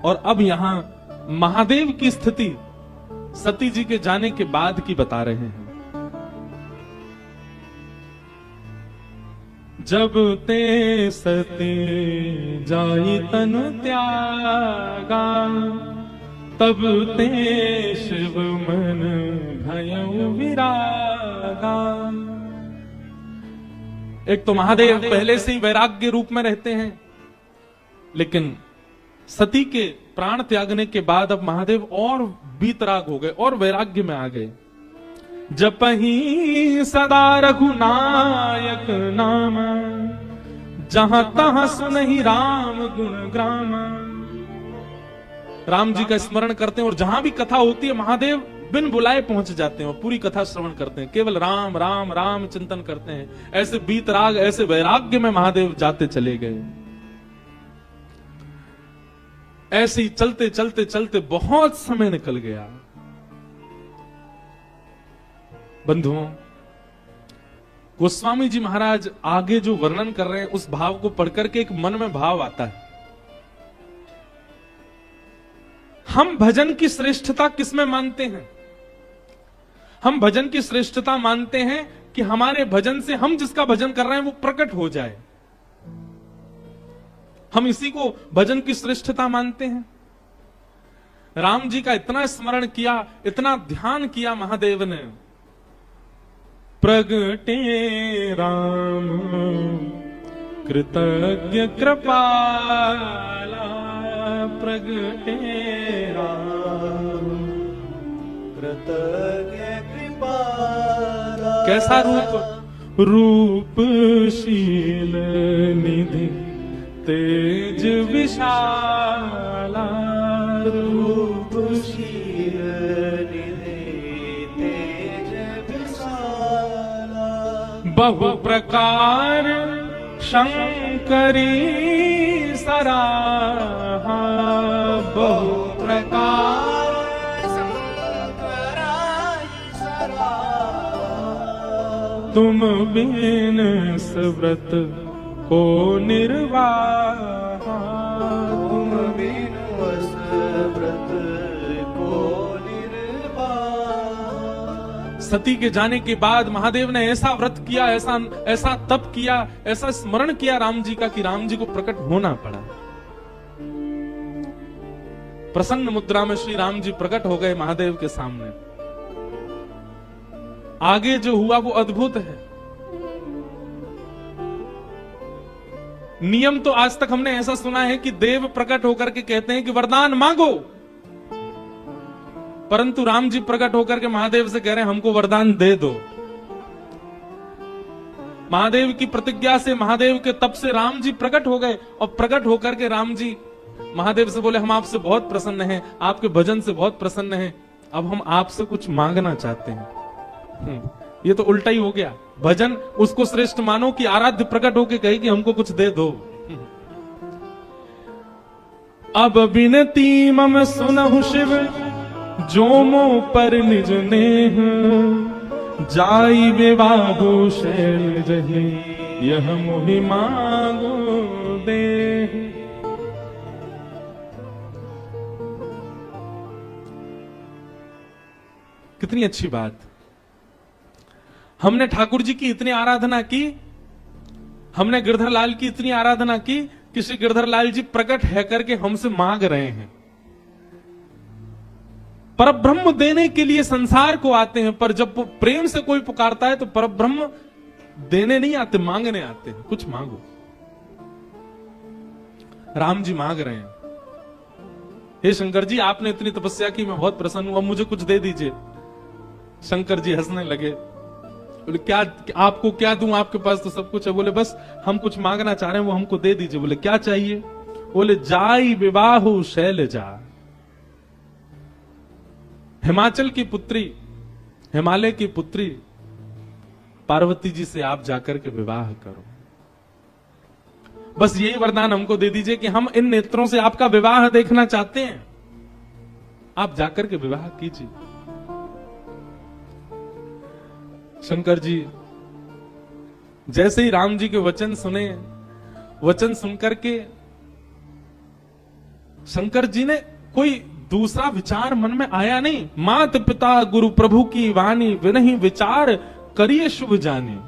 और अब यहां महादेव की स्थिति सती जी के जाने के बाद की बता रहे हैं। जब ते सती जाई तनु त्यागा, तब ते शिव मन भयउ विरागा। एक तो महादेव पहले से ही वैराग्य रूप में रहते हैं, लेकिन सती के प्राण त्यागने के बाद अब महादेव और बीतराग हो गए और वैराग्य में आ गए। जपहि सदा रघुनायक नाम, जहां तहां सुनहि राम गुण ग्राम। राम जी का स्मरण करते हैं और जहां भी कथा होती है महादेव बिन बुलाए पहुंच जाते हैं और पूरी कथा श्रवण करते हैं, केवल राम राम राम चिंतन करते हैं। ऐसे बीतराग, ऐसे वैराग्य में महादेव जाते चले गए। ऐसे ही चलते चलते चलते बहुत समय निकल गया। बंधुओं, गोस्वामी जी महाराज आगे जो वर्णन कर रहे हैं उस भाव को पढ़कर के एक मन में भाव आता है। हम भजन की श्रेष्ठता किसमें मानते हैं? हम भजन की श्रेष्ठता मानते हैं कि हमारे भजन से हम जिसका भजन कर रहे हैं वो प्रकट हो जाए। हम इसी को भजन की श्रेष्ठता मानते हैं। राम जी का इतना स्मरण किया, इतना ध्यान किया महादेव ने। प्रगटे राम कृतज्ञ कृपाला, प्रगटे राम कृतज्ञ कृपाला। कैसा रूप? रूपशील निधि तेज विशाला, रूपशील निधि तेज विशाला। बहु प्रकार शंकरी सराहा, बहु प्रकार शंकराई सराहा। तुम बिन सुव्रत को निर्वाह, तुम बिन व्रत को निर्वाह। सती के जाने के बाद महादेव ने ऐसा व्रत किया, ऐसा तप किया, ऐसा स्मरण किया राम जी का कि राम जी को प्रकट होना पड़ा। प्रसन्न मुद्रा में श्री राम जी प्रकट हो गए महादेव के सामने। आगे जो हुआ वो अद्भुत है। नियम तो आज तक हमने ऐसा सुना है कि देव प्रकट होकर के कहते हैं कि वरदान मांगो, परंतु राम जी प्रकट होकर के महादेव से कह रहे हैं हमको वरदान दे दो। महादेव की प्रतिज्ञा से, महादेव के तप से राम जी प्रकट हो गए और प्रकट होकर के राम जी महादेव से बोले हम आपसे बहुत प्रसन्न हैं, आपके भजन से बहुत प्रसन्न हैं, अब हम आपसे कुछ मांगना चाहते हैं। ये तो उल्टा ही हो गया। भजन उसको श्रेष्ठ मानो कि आराध्य प्रकट होके कहे कि हमको कुछ दे दो। अब बिनती मम सुनहु शिव, जो मो पर निज नेह, जाई विवाहु शैल जहि, यह मोहि मांगो दे। कितनी अच्छी बात। हमने ठाकुर जी की इतनी आराधना की, हमने गिरधर लाल की इतनी आराधना की कि श्री गिरधर लाल जी प्रकट है करके हमसे मांग रहे हैं। परब्रह्म देने के लिए संसार को आते हैं, पर जब प्रेम से कोई पुकारता है तो परब्रह्म देने नहीं आते, मांगने आते हैं। कुछ मांगो। राम जी मांग रहे हैं, हे शंकर जी आपने इतनी तपस्या की, मैं बहुत प्रसन्न हूं, अब मुझे कुछ दे दीजिए। शंकर जी हंसने लगे, बोले क्या आपको क्या दूं, आपके पास तो सब कुछ है। बोले बस हम कुछ मांगना चाह रहे हैं, वो हमको दे दीजिए। बोले क्या चाहिए? बोले जाई विवाहु शैलजा, हिमाचल की पुत्री, हिमालय की पुत्री पार्वती जी से आप जाकर के विवाह करो। बस यही वरदान हमको दे दीजिए कि हम इन नेत्रों से आपका विवाह देखना चाहते हैं, आप जाकर के विवाह कीजिए। शंकर जी जैसे ही राम जी के वचन सुने, वचन सुनकर के शंकर जी ने कोई दूसरा विचार मन में आया नहीं। मात पिता गुरु प्रभु की वाणी विनहि विचार करिए शुभ जानी।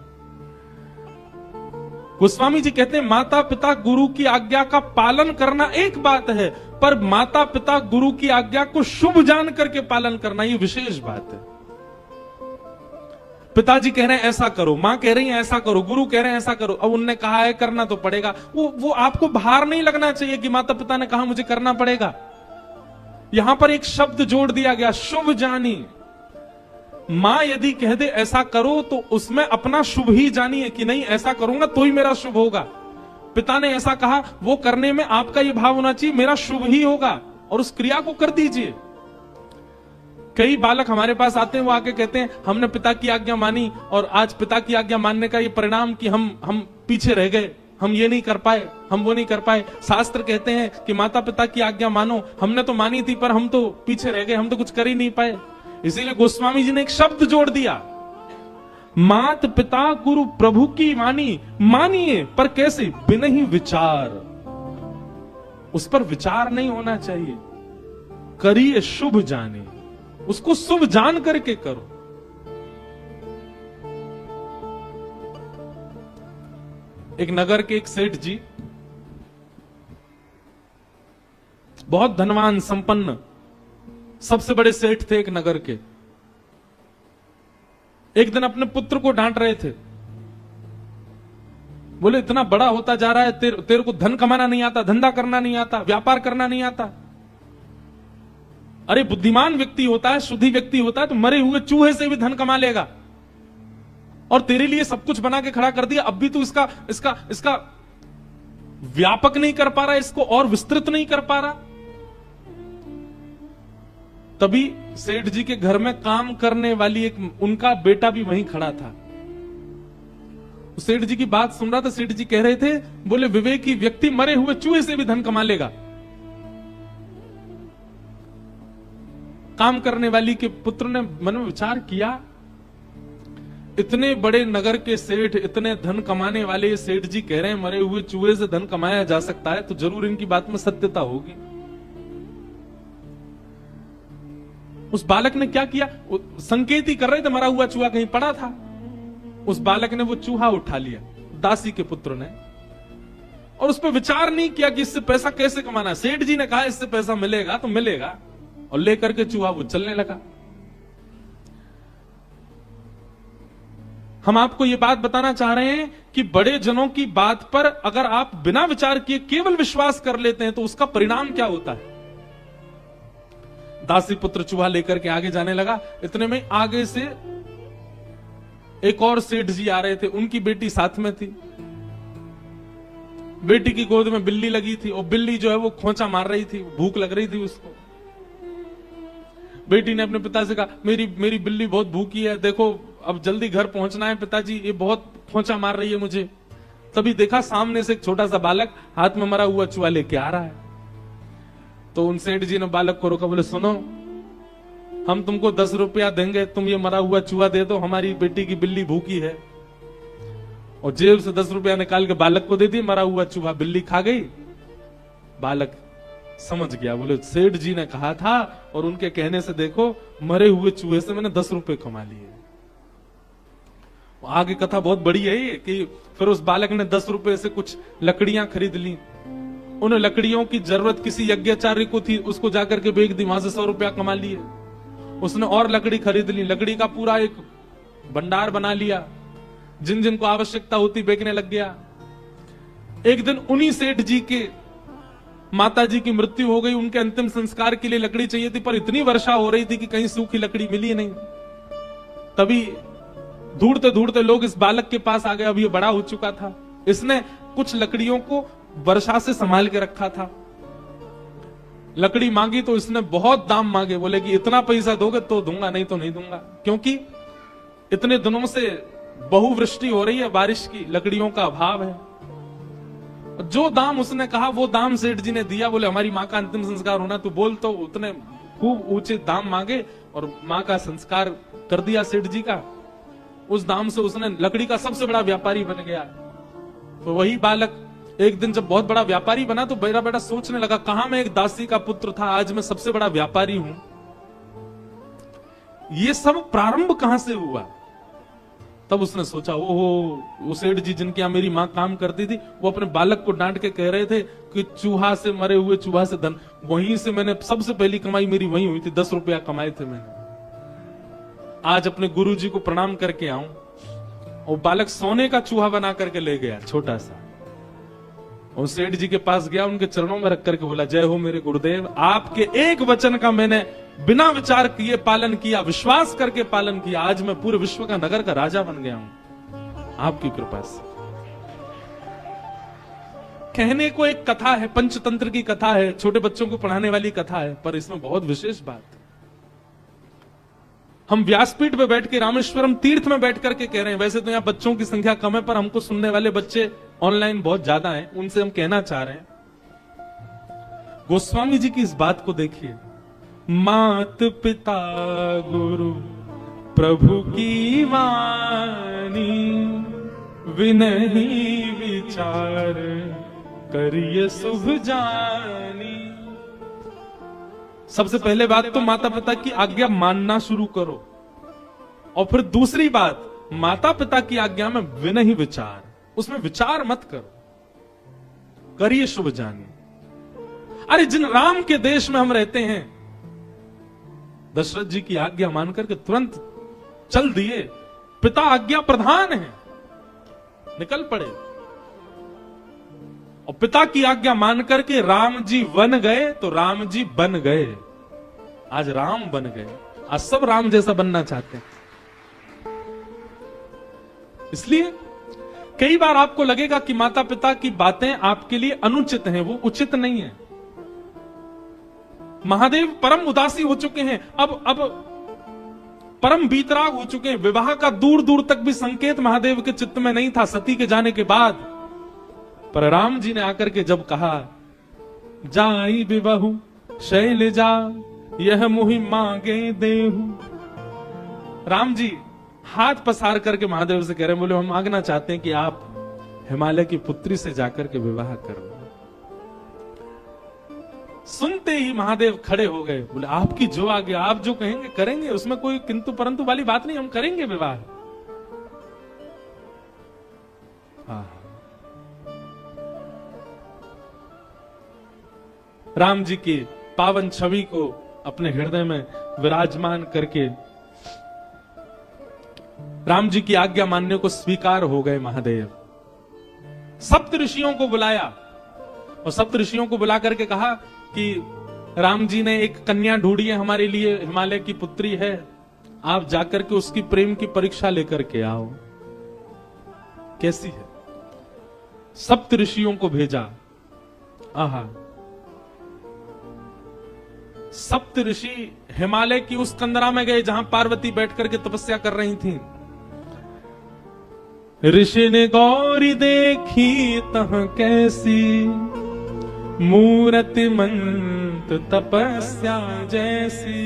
गोस्वामी जी कहते हैं माता पिता गुरु की आज्ञा का पालन करना एक बात है, पर माता पिता गुरु की आज्ञा को शुभ जान करके पालन करना ये विशेष बात है। पिताजी कह रहे हैं ऐसा करो, मां कह रही है ऐसा करो, गुरु कह रहे हैं ऐसा करो, अब उनने कहा है करना तो पड़ेगा। वो आपको भार नहीं लगना चाहिए कि माता पिता ने कहा मुझे करना पड़ेगा। यहां पर एक शब्द जोड़ दिया गया, शुभ जानी। मां यदि कह दे ऐसा करो तो उसमें अपना शुभ ही जानिए कि नहीं ऐसा करूंगा तो ही मेरा शुभ होगा। पिता ने ऐसा कहा, वो करने में आपका ये भाव होना चाहिए मेरा शुभ ही होगा, और उस क्रिया को कर दीजिए। कई बालक हमारे पास आते हैं, वो आके कहते हैं हमने पिता की आज्ञा मानी और आज पिता की आज्ञा मानने का ये परिणाम कि हम पीछे रह गए, हम ये नहीं कर पाए, हम वो नहीं कर पाए। शास्त्र कहते हैं कि माता पिता की आज्ञा मानो, हमने तो मानी थी पर हम तो पीछे रह गए, हम तो कुछ कर ही नहीं पाए। इसीलिए गोस्वामी जी ने एक शब्द जोड़ दिया, मात पिता गुरु प्रभु की वाणी मानिए, पर कैसे? बिना ही विचार, उस पर विचार नहीं होना चाहिए। करिए शुभ जाने, उसको शुभ जान करके करो। एक नगर के एक सेठ जी, बहुत धनवान संपन्न, सबसे बड़े सेठ थे एक नगर के। एक दिन अपने पुत्र को डांट रहे थे, बोले इतना बड़ा होता जा रहा है, तेरे को धन कमाना नहीं आता, धंधा करना नहीं आता, व्यापार करना नहीं आता। अरे बुद्धिमान व्यक्ति होता है, शुद्धि व्यक्ति होता है तो मरे हुए चूहे से भी धन कमा लेगा, और तेरे लिए सब कुछ बना के खड़ा कर दिया, अब भी तू इसका व्यापक नहीं कर पा रहा, इसको और विस्तृत नहीं कर पा रहा। तभी सेठ जी के घर में काम करने वाली एक उनका बेटा भी वहीं खड़ा था। सेठ जी की बात सुन रहा था। सेठ जी कह रहे थे, बोले विवेकी व्यक्ति मरे हुए चूहे से भी धन कमा लेगा। काम करने वाली के पुत्र ने मन में विचार किया, इतने बड़े नगर के सेठ, इतने धन कमाने वाले सेठ जी कह रहे हैं मरे हुए चूहे से धन कमाया जा सकता है, तो जरूर इनकी बात में सत्यता होगी। उस बालक ने क्या किया, संकेत ही कर रहे थे, मरा हुआ चूहा कहीं पड़ा था। उस बालक ने वो चूहा उठा लिया, दासी के पुत्र ने, और उस पर विचार नहीं किया कि इससे पैसा कैसे कमाना। सेठ जी ने कहा इससे पैसा मिलेगा तो मिलेगा, और लेकर के चूहा वो चलने लगा। हम आपको ये बात बताना चाह रहे हैं कि बड़े जनों की बात पर अगर आप बिना विचार किए केवल विश्वास कर लेते हैं तो उसका परिणाम क्या होता है। दासी पुत्र चूहा लेकर के आगे जाने लगा। इतने में आगे से एक और सेठ जी आ रहे थे, उनकी बेटी साथ में थी। बेटी की गोद में बिल्ली लगी थी, और बिल्ली जो है वो खोंचा मार रही थी, भूख लग रही थी उसको। बेटी ने अपने पिता से कहा, मेरी बिल्ली बहुत भूखी है, देखो अब जल्दी घर पहुंचना है पिताजी, ये बहुत खोंचा मार रही है मुझे। तभी देखा सामने से एक छोटा सा बालक हाथ में मरा हुआ चूहा लेके आ रहा है। तो उन सेठ जी ने बालक को रोका, बोले सुनो, हम तुमको 10 रुपया देंगे, तुम ये मरा हुआ चूहा दे दो, हमारी बेटी की बिल्ली भूखी है। और जेब से 10 रुपया निकाल के बालक को दे दिए, मरा हुआ चूहा बिल्ली खा गई। बालक समझ गया, बोले सेठ जी ने कहा था, और उनके कहने से देखो मरे हुए चूहे से मैंने 10 रुपए कमा लिए। आगे कथा बहुत बड़ी है कि फिर उस बालक ने 10 रुपए से कुछ लकड़ियां खरीद ली। उन लकड़ियों की जरूरत किसी यज्ञाचार्य को थी, उसको जाकर के बेच दी, वहां से 100 रुपया कमा लिए। उसने और लकड़ी खरीद ली, लकड़ी का पूरा एक भंडार बना लिया, जिन जिनको आवश्यकता होती बेचने लग गया। एक दिन उन्हीं सेठ जी के माता जी की मृत्यु हो गई, उनके अंतिम संस्कार के लिए लकड़ी चाहिए थी, पर इतनी वर्षा हो रही थी कि कहीं सूखी लकड़ी मिली नहीं। तभी ढूंढते ढूंढते लोग इस बालक के पास आ गए, अब ये बड़ा हो चुका था। इसने कुछ लकड़ियों को वर्षा से संभाल के रखा था। लकड़ी मांगी तो इसने बहुत दाम मांगे, बोले कि इतना पैसा दोगे तो दूंगा, नहीं तो नहीं दूंगा, क्योंकि इतने दिनों से बहुवृष्टि हो रही है, बारिश की, लकड़ियों का अभाव है। जो दाम उसने कहा वो दाम सेठ जी ने दिया। बोले हमारी माँ का अंतिम संस्कार होना, तो बोल, तो उतने खूब ऊंचे दाम मांगे और माँ का संस्कार कर दिया सेठ जी का। उस दाम से उसने लकड़ी का सबसे बड़ा व्यापारी बन गया। तो वही बालक एक दिन जब बहुत बड़ा व्यापारी बना तो मेरा बेटा सोचने लगा, कहां मैं एक दासी का पुत्र था, आज मैं सबसे बड़ा व्यापारी हूं। ये सब प्रारंभ कहां से हुआ? तब उसने सोचा, ओहो, वो सेठ जी जिनके यहां मेरी मां काम करती थी, वो अपने बालक को डांट के कह रहे थे कि चूहा से मरे हुए चूहा से धन। वहीं से मैंने सबसे पहली कमाई मेरी वहीं हुई थी, 10 रुपया कमाए थे मैंने। आज अपने गुरुजी को प्रणाम करके आऊं। और बालक सोने का चूहा बना करके ले गया, छोटा सा। और सेठ जी के पास गया, उनके चरणों में रख करके बोला, जय हो मेरे गुरुदेव, आपके एक वचन का मैंने बिना विचार किए पालन किया, विश्वास करके पालन किया, आज मैं पूरे विश्व का नगर का राजा बन गया हूं आपकी कृपा से। कहने को एक कथा है, पंचतंत्र की कथा है, छोटे बच्चों को पढ़ाने वाली कथा है, पर इसमें बहुत विशेष बात है। हम व्यासपीठ पे बैठ के, रामेश्वरम तीर्थ में बैठ करके कह रहे हैं। वैसे तो यहां बच्चों की संख्या कम है, पर हमको सुनने वाले बच्चे ऑनलाइन बहुत ज्यादा हैं, उनसे हम कहना चाह रहे हैं, गोस्वामी जी की इस बात को देखिए। मात पिता गुरु प्रभु की वाणी, विनही विचार करिए शुभ जानी। सबसे पहले बात तो माता पिता की आज्ञा मानना शुरू करो, और फिर दूसरी बात, माता पिता की आज्ञा में विनही विचार, उसमें विचार मत करो, करिए शुभ जानी। अरे जिन राम के देश में हम रहते हैं, दशरथ जी की आज्ञा मान करके तुरंत चल दिए, पिता आज्ञा प्रधान है, निकल पड़े। और पिता की आज्ञा मान करके राम जी बन गए तो राम जी बन गए, आज राम बन गए। आज सब राम जैसा बनना चाहते हैं। इसलिए कई बार आपको लगेगा कि माता पिता की बातें आपके लिए अनुचित हैं, वो उचित नहीं है। महादेव परम उदासी हो चुके हैं, अब परम बीतराग हो चुके हैं। विवाह का दूर दूर तक भी संकेत महादेव के चित्त में नहीं था सती के जाने के बाद। पर राम जी ने आकर के जब कहा, जाई विवाहु शैलजा यह मुहि मांगे देहु, राम जी हाथ पसार करके महादेव से कह रहे हैं, बोले हम मांगना चाहते हैं कि आप हिमालय की पुत्री से जाकर के विवाह करो। सुनते ही महादेव खड़े हो गए, बोले आपकी जो आज्ञा, आप जो कहेंगे करेंगे, उसमें कोई किंतु परंतु वाली बात नहीं, हम करेंगे विवाह। राम जी की पावन छवि को अपने हृदय में विराजमान करके राम जी की आज्ञा मानने को स्वीकार हो गए महादेव। सप्त ऋषियों को बुलाया और सप्त ऋषियों को बुला करके कहा कि राम जी ने एक कन्या ढूंढी है हमारे लिए, हिमालय की पुत्री है, आप जाकर के उसकी प्रेम की परीक्षा लेकर के आओ, कैसी है। सप्त ऋषियों को भेजा। आहा, सप्त ऋषि हिमालय की उस कंदरा में गए जहां पार्वती बैठ करके तपस्या कर रही थी। ऋषि ने गौरी देखी तह कैसी, मूरति मंत तपस्या जैसी।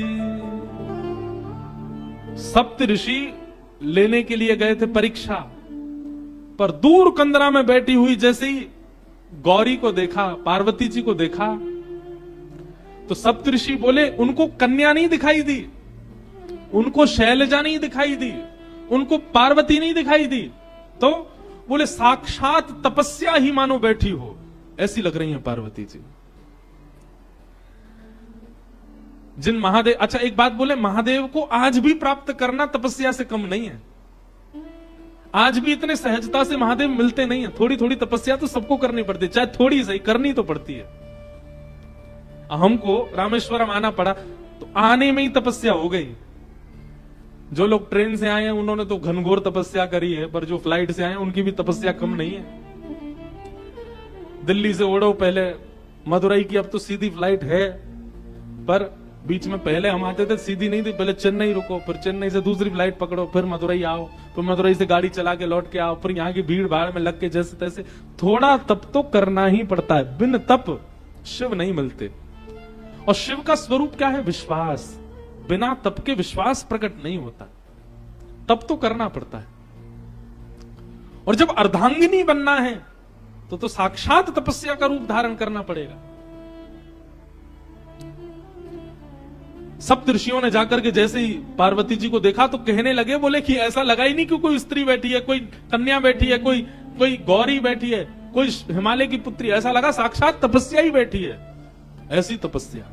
सप्त ऋषि लेने के लिए गए थे परीक्षा, पर दूर कंदरा में बैठी हुई जैसे ही गौरी को देखा, पार्वती जी को देखा, तो सप्तऋषि बोले उनको कन्या नहीं दिखाई दी, उनको शैलजा नहीं दिखाई दी, उनको पार्वती नहीं दिखाई दी, तो बोले साक्षात तपस्या ही मानो बैठी हो, ऐसी लग रही है पार्वती जी। जिन महादेव, अच्छा एक बात बोले, महादेव को आज भी प्राप्त करना तपस्या से कम नहीं है। आज भी इतने सहजता से महादेव मिलते नहीं है। थोड़ी थोड़ी तपस्या तो सबको करनी पड़ती है, चाहे थोड़ी सही करनी तो पड़ती है। हमको रामेश्वरम आना पड़ा तो आने में ही तपस्या हो गई। जो लोग ट्रेन से आए हैं उन्होंने तो घनघोर तपस्या करी है, पर जो फ्लाइट से आए हैं उनकी भी तपस्या कम नहीं है। दिल्ली से उड़ो पहले मदुरई की, अब तो सीधी फ्लाइट है, पर बीच में पहले हम आते थे सीधी नहीं थी, पहले चेन्नई रुको, फिर चेन्नई से दूसरी फ्लाइट पकड़ो, फिर मदुरई आओ, फिर मदुरई से गाड़ी चला के लौट के आओ, फिर यहाँ की भीड़ भाड़ में लग के जैसे तैसे थोड़ा तप तो करना ही पड़ता है। बिन तप शिव नहीं मिलते। और शिव का स्वरूप क्या है? विश्वास। बिना तप के विश्वास प्रकट नहीं होता, तप तो करना पड़ता है। और जब अर्धांगिनी बनना है तो साक्षात तपस्या का रूप धारण करना पड़ेगा। सप्तऋषियों ने जाकर के जैसे ही पार्वती जी को देखा तो कहने लगे, बोले कि ऐसा लगा ही नहीं कि कोई स्त्री बैठी है, कोई कन्या बैठी है, कोई गौरी बैठी है, कोई हिमालय की पुत्री, ऐसा लगा साक्षात तपस्या ही बैठी है। ऐसी तपस्या।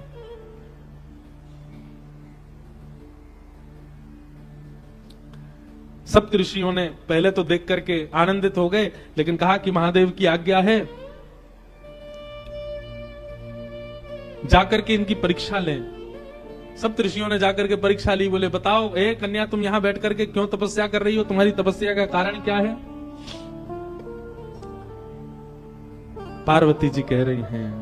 सप्तऋषियों ने पहले तो देख करके आनंदित हो गए, लेकिन कहा कि महादेव की आज्ञा है, जाकर के इनकी परीक्षा लें। सप्तऋषियों ने जाकर के परीक्षा ली। बोले बताओ ए कन्या, तुम यहां बैठ करके क्यों तपस्या कर रही हो? तुम्हारी तपस्या का कारण क्या है? पार्वती जी कह रही हैं,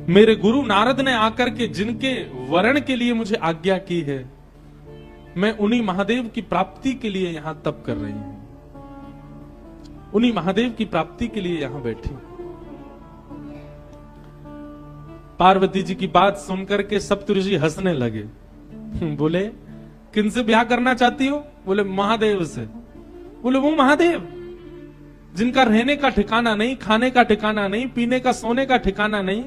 मेरे गुरु नारद ने आकर के जिनके वरण के लिए मुझे आज्ञा की है, मैं उन्हीं महादेव की प्राप्ति के लिए यहां तप कर रही हूं, उन्हीं महादेव की प्राप्ति के लिए यहां बैठी। पार्वती जी की बात सुनकर के सप्तऋषि हंसने लगे। बोले किनसे ब्याह करना चाहती हो? बोले महादेव से। बोले वो महादेव जिनका रहने का ठिकाना नहीं, खाने का ठिकाना नहीं, पीने का सोने का ठिकाना नहीं,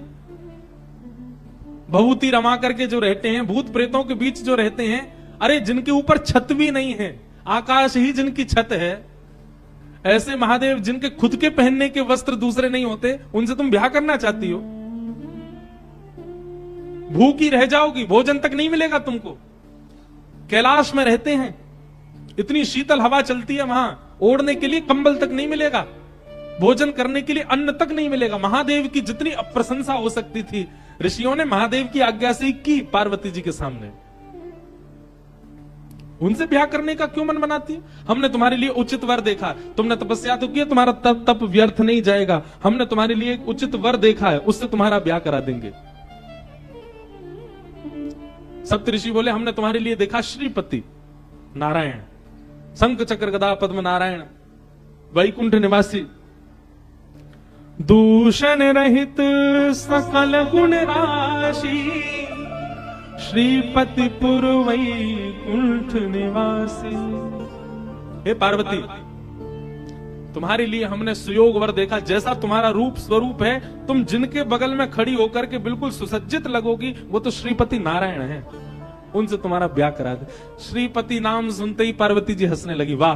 भभूति रमा करके जो रहते हैं, भूत प्रेतों के बीच जो रहते हैं, अरे जिनके ऊपर छत भी नहीं है, आकाश ही जिनकी छत है, ऐसे महादेव जिनके खुद के पहनने के वस्त्र दूसरे नहीं होते, उनसे तुम ब्याह करना चाहती हो? भूखी रह जाओगी, भोजन तक नहीं मिलेगा तुमको। कैलाश में रहते हैं, इतनी शीतल हवा चलती है वहां, ओढ़ने के लिए कंबल तक नहीं मिलेगा, भोजन करने के लिए अन्न तक नहीं मिलेगा। महादेव की जितनी अप्रशंसा हो सकती थी, ऋषियों ने महादेव की आज्ञा से की पार्वती जी के सामने। उनसे ब्याह करने का क्यों मन बनाती है? हमने तुम्हारे लिए उचित वर देखा, तुमने तपस्या तो की, तुम्हारा तप व्यर्थ नहीं जाएगा। हमने तुम्हारे लिए एक उचित वर देखा है, उससे तुम्हारा ब्याह करा देंगे। सप्तऋषि बोले हमने तुम्हारे लिए देखा श्रीपति नारायण, शंख चक्र गदा पद्म नारायण, वैकुंठ निवासी, दूषण रहित सकल गुण राशि, श्रीपति पुर वैकुंठ निवासी। हे पार्वती, तुम्हारे लिए हमने सुयोग वर देखा, जैसा तुम्हारा रूप स्वरूप है, तुम जिनके बगल में खड़ी होकर के बिल्कुल सुसज्जित लगोगी, वो तो श्रीपति नारायण हैं, उनसे तुम्हारा ब्याह करा दे। श्रीपति नाम सुनते ही पार्वती जी हंसने लगी। वाह,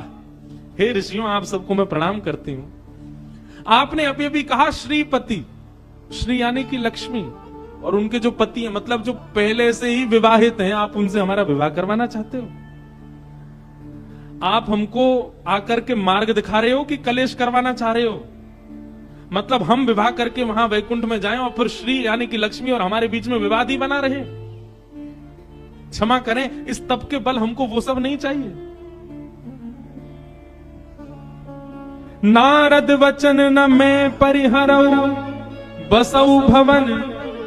हे ऋषियों, आप सबको मैं प्रणाम करती हूं। आपने अभी अभी कहा श्रीपति, श्री यानी कि लक्ष्मी, और उनके जो पति हैं, मतलब जो पहले से ही विवाहित हैं, आप उनसे हमारा विवाह करवाना चाहते हो? आप हमको आकर के मार्ग दिखा रहे हो कि कलेश करवाना चाह रहे हो? मतलब हम विवाह करके वहां वैकुंठ में जाएं और फिर श्री यानी कि लक्ष्मी और हमारे बीच में विवाद ही बना रहे? क्षमा करें, इस तप के बल हमको वो सब नहीं चाहिए। नारद वचन न मैं परिहरऊ, बसऊ भवन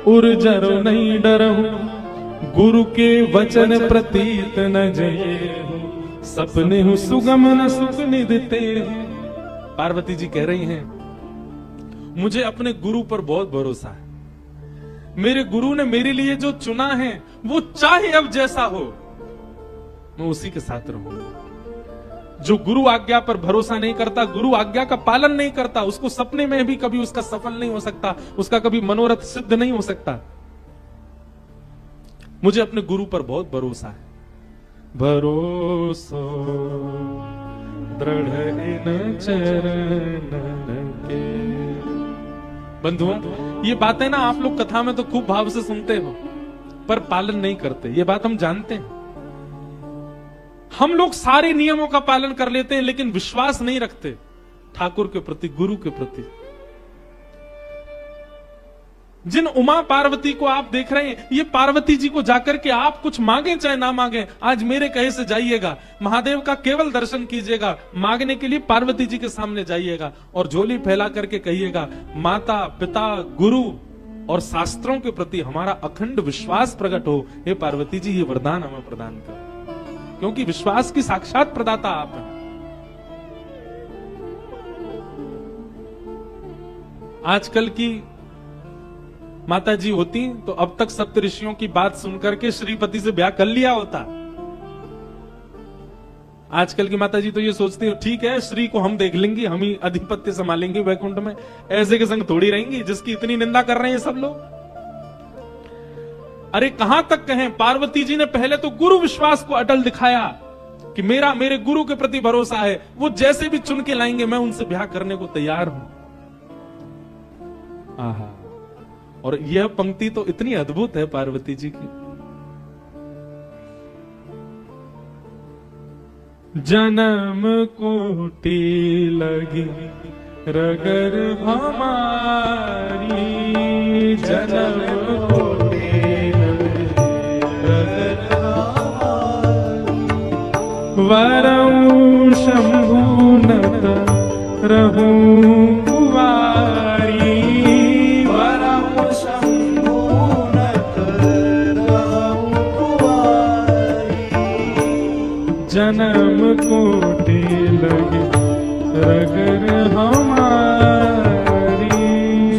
उर्जरो नहीं डरहु, गुरु के वचन प्रतीत न जये, सपने हूं सुगम न सुख निधते। पार्वती जी कह रही हैं, मुझे अपने गुरु पर बहुत भरोसा है। मेरे गुरु ने मेरे लिए जो चुना है, वो चाहे अब जैसा हो, मैं उसी के साथ रहूंगा। जो गुरु आज्ञा पर भरोसा नहीं करता, गुरु आज्ञा का पालन नहीं करता, उसको सपने में भी कभी उसका सफल नहीं हो सकता, उसका कभी मनोरथ सिद्ध नहीं हो सकता। मुझे अपने गुरु पर बहुत भरोसा है। भरोसो दृढ़ इन चरणन के। बंधुओं, ये बातें ना आप लोग कथा में तो खूब भाव से सुनते हो, पर पालन नहीं करते, ये बात हम जानते हैं। हम लोग सारे नियमों का पालन कर लेते हैं, लेकिन विश्वास नहीं रखते ठाकुर के प्रति, गुरु के प्रति। जिन उमा पार्वती को आप देख रहे हैं, ये पार्वती जी को जाकर के आप कुछ मांगे चाहे ना मांगे, आज मेरे कहे से जाइएगा, महादेव का केवल दर्शन कीजिएगा, मांगने के लिए पार्वती जी के सामने जाइएगा और झोली फैला करके कहिएगा, माता पिता गुरु और शास्त्रों के प्रति हमारा अखंड विश्वास प्रकट हो। हे पार्वती जी, ये वरदान हमें प्रदान करो, क्योंकि विश्वास की साक्षात प्रदाता आप हैं। आजकल की माता जी होती तो अब तक सप्तऋषियों की बात सुनकर के श्रीपति से ब्याह कर लिया होता, आजकल की माता जी तो ये सोचती है ठीक है श्री को हम देख लेंगे, हम ही अधिपत्य संभालेंगे वैकुंठ में, ऐसे के संग थोड़ी रहेंगी जिसकी इतनी निंदा कर रहे हैं सब लोग। अरे कहां तक कहें, पार्वती जी ने पहले तो गुरु विश्वास को अटल दिखाया कि मेरे गुरु के प्रति भरोसा है, वो जैसे भी चुन के लाएंगे मैं उनसे ब्याह करने को तैयार हूं। आहा, और यह पंक्ति तो इतनी अद्भुत है पार्वती जी की। जन्म कोटि लगी रगर हमारी, जन्म कोटि लगी रगर हमारी, वरऊ शंभु नत रहूं कुवारी, वरऊ शंभु नत रहूं कुवारी, जन्म कोटि लगे रगर हमारी,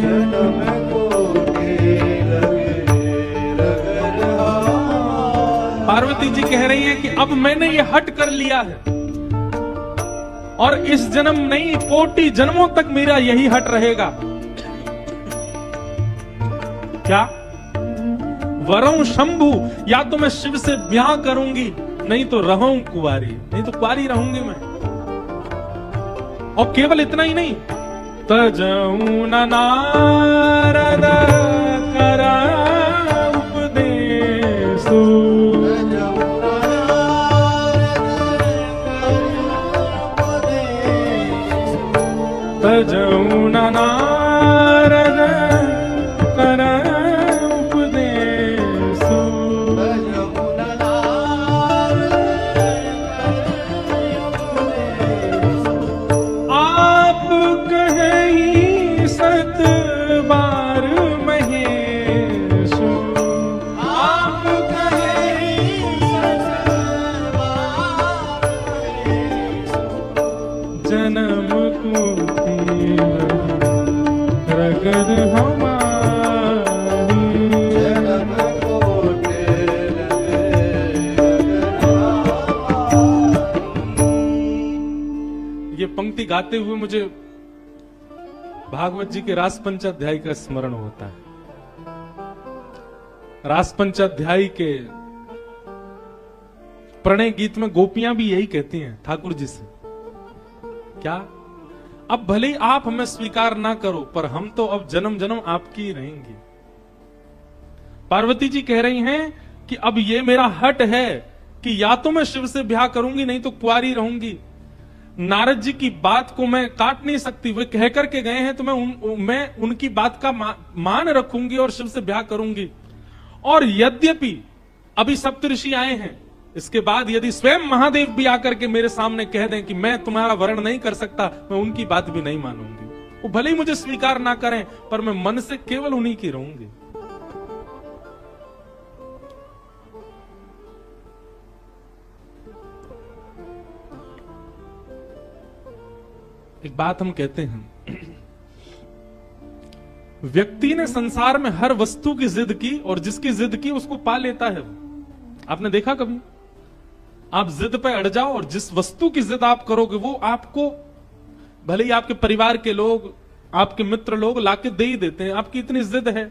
जन्म कोटि लगे रगर हमारी। पार्वती जी कह रही हैं कि अब मैंने ये हट कर लिया है और इस जन्म नहीं कोटि जन्मों तक मेरा यही हट रहेगा। क्या? वरऊ शंभु, या तो मैं शिव से ब्याह करूंगी नहीं तो रहूं कुंवारी, नहीं तो कुंवारी रहूंगी मैं। और केवल इतना ही नहीं, तजऊ न नारद करा उपदेशु, तजऊ न नारद करा उपदेशु, आप कहीं सत बार महेशु, आप कहीं सत बार महेशु, जन्म कोटि रगर हमारी, जन्म कोटि रगर। ये पंक्ति गाते हुए मुझे भागवत जी के रास पंचाध्याय का स्मरण होता है। रास पंचाध्याय के प्रणय गीत में गोपियां भी यही कहती हैं ठाकुर जी से, क्या? अब भले ही आप हमें स्वीकार ना करो पर हम तो अब जन्म जन्म आपकी ही रहेंगे। पार्वती जी कह रही हैं कि अब ये मेरा हट है कि या तो मैं शिव से ब्याह करूंगी नहीं तो कुंवारी रहूंगी। नारद जी की बात को मैं काट नहीं सकती, वे कह करके गए हैं तो मैं उनकी बात का मान रखूंगी और शिव से ब्याह करूंगी। और यद्यपि अभी सप्तऋषि आए हैं, इसके बाद यदि स्वयं महादेव भी आकर के मेरे सामने कह दें कि मैं तुम्हारा वर्ण नहीं कर सकता, मैं उनकी बात भी नहीं मानूंगी। वो भले ही मुझे स्वीकार ना करें पर मैं मन से केवल उन्हीं की रहूंगी। एक बात हम कहते हैं, व्यक्ति ने संसार में हर वस्तु की जिद की और जिसकी जिद की उसको पा लेता है। आपने देखा कभी? आप जिद पे अड़ जाओ और जिस वस्तु की जिद आप करोगे वो आपको, भले ही आपके परिवार के लोग, आपके मित्र लोग लाके दे ही देते हैं, आपकी इतनी जिद है।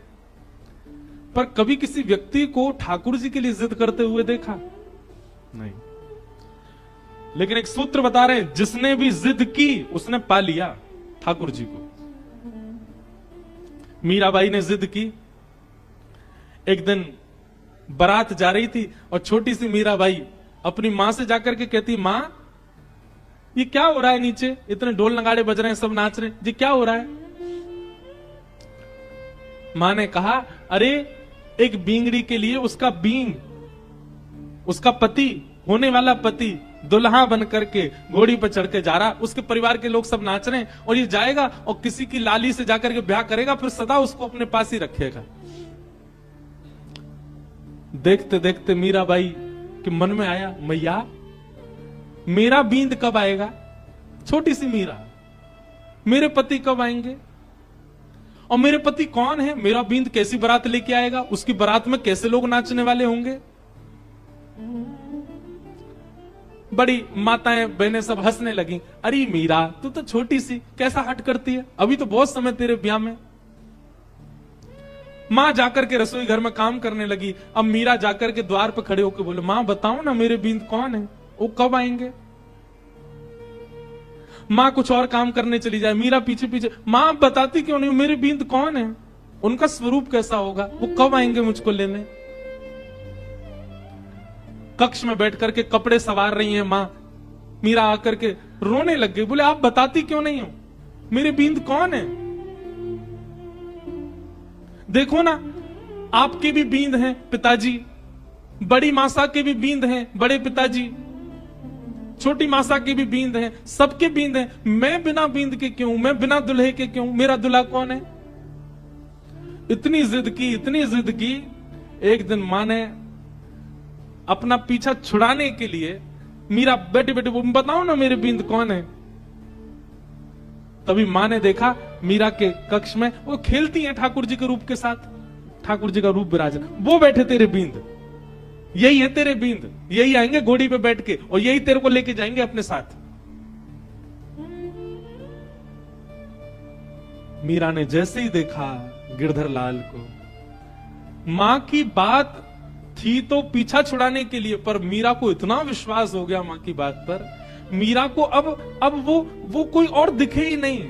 पर कभी किसी व्यक्ति को ठाकुर जी के लिए जिद करते हुए देखा? नहीं। लेकिन एक सूत्र बता रहे हैं, जिसने भी जिद की उसने पा लिया ठाकुर जी को। मीराबाई ने जिद की, एक दिन बारात जा रही थी और छोटी सी मीराबाई अपनी मां से जाकर के कहती, मां ये क्या हो रहा है, नीचे इतने ढोल नगाड़े बज रहे हैं, सब नाच रहे हैं, जी क्या हो रहा है? मां ने कहा, अरे एक बींगड़ी के लिए उसका बींग, उसका पति, होने वाला पति दुल्हा बन करके घोड़ी पर चढ़ के जा रहा, उसके परिवार के लोग सब नाच रहे हैं और ये जाएगा और किसी की लाली से जाकर के ब्याह करेगा, फिर सदा उसको अपने पास ही रखेगा। देखते देखते मीराबाई के मन में आया, मैया मेरा बींद कब आएगा? छोटी सी मीरा, मेरे पति कब आएंगे? और मेरे पति कौन है? मेरा बींद कैसी बारात लेके आएगा? उसकी बारात में कैसे लोग नाचने वाले होंगे? बड़ी माताएं बहनें सब हंसने लगी। अरे मीरा, तू तो छोटी सी, कैसा हट करती है, अभी तो बहुत समय तेरे ब्याह में। मां जाकर के रसोई घर में काम करने लगी। अब मीरा जाकर के द्वार पर खड़े होकर बोले, मां बताओ ना मेरे बींद कौन है, वो कब आएंगे। मां कुछ और काम करने चली जाए, मीरा पीछे पीछे, मां बताती क्यों नहीं, मेरे बींद कौन है, उनका स्वरूप कैसा होगा, वो कब आएंगे मुझको लेने। कक्ष में बैठ करके कपड़े सवार रही हैं मां। मीरा आकर के रोने लग गई, बोले आप बताती क्यों नहीं हो, मेरे बींद कौन है। देखो ना, आपके भी बींद हैं पिताजी, बड़ी मासा के भी बींद हैं बड़े पिताजी, छोटी मासा के भी बींद हैं, सबके बींद हैं, मैं बिना बींद के क्यों, मैं बिना दुल्हे के क्यों, मेरा दूल्हा कौन है। इतनी जिद की, इतनी जिद की, एक दिन मां ने अपना पीछा छुड़ाने के लिए, मीरा बेटे बेटे बताओ ना मेरे बींद कौन है। तभी मां ने देखा मीरा के कक्ष में वो खेलती हैं ठाकुर जी के रूप के साथ, ठाकुर जी का रूप विराजन, वो बैठे तेरे बींद, यही है तेरे बींद, यही आएंगे घोड़ी पे बैठ के और यही तेरे को लेके जाएंगे अपने साथ। मीरा ने जैसे ही देखा गिरधर लाल को, मां की बात थी तो पीछा छुड़ाने के लिए, पर मीरा को इतना विश्वास हो गया मां की बात पर, मीरा को अब वो कोई और दिखे ही नहीं,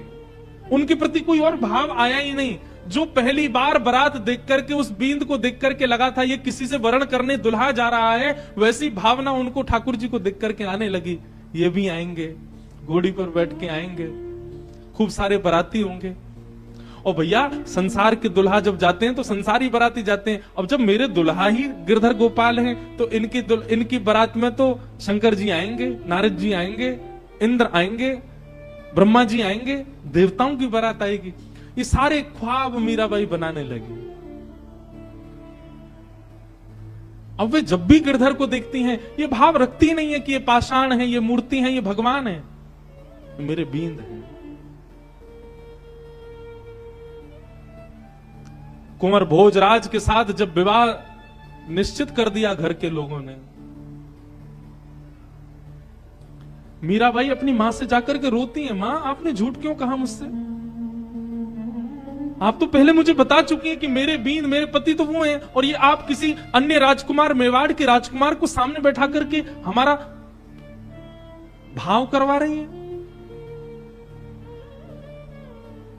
उनके प्रति कोई और भाव आया ही नहीं। जो पहली बार बारात देख करके उस बींद को देख करके लगा था ये किसी से वरण करने दुल्हा जा रहा है, वैसी भावना उनको ठाकुर जी को देख करके आने लगी। ये भी आएंगे, घोड़ी पर बैठ के आएंगे, खूब सारे बाराती होंगे। और भैया संसार के दुल्हा जब जाते हैं तो संसारी बाराती जाते हैं, अब जब मेरे दुल्हा ही गिरधर गोपाल हैं तो इनकी बारात में तो शंकर जी आएंगे, नारद जी आएंगे, इंद्र आएंगे, ब्रह्मा जी आएंगे, देवताओं की बारात आएगी। ये सारे ख्वाब मीराबाई बनाने लगी। अब वे जब भी गिरधर को देखती हैं ये भाव रखती नहीं है कि ये पाषाण है, ये मूर्ति है, ये भगवान है, मेरे बींद है। कुंवर भोजराज के साथ जब विवाह निश्चित कर दिया घर के लोगों ने, मीराबाई अपनी मां से जाकर के रोती है, मां आपने झूठ क्यों कहा मुझसे, आप तो पहले मुझे बता चुकी हैं कि मेरे बींद, मेरे पति तो वो हैं, और ये आप किसी अन्य राजकुमार, मेवाड़ के राजकुमार को सामने बैठा करके हमारा भाव करवा रही हैं।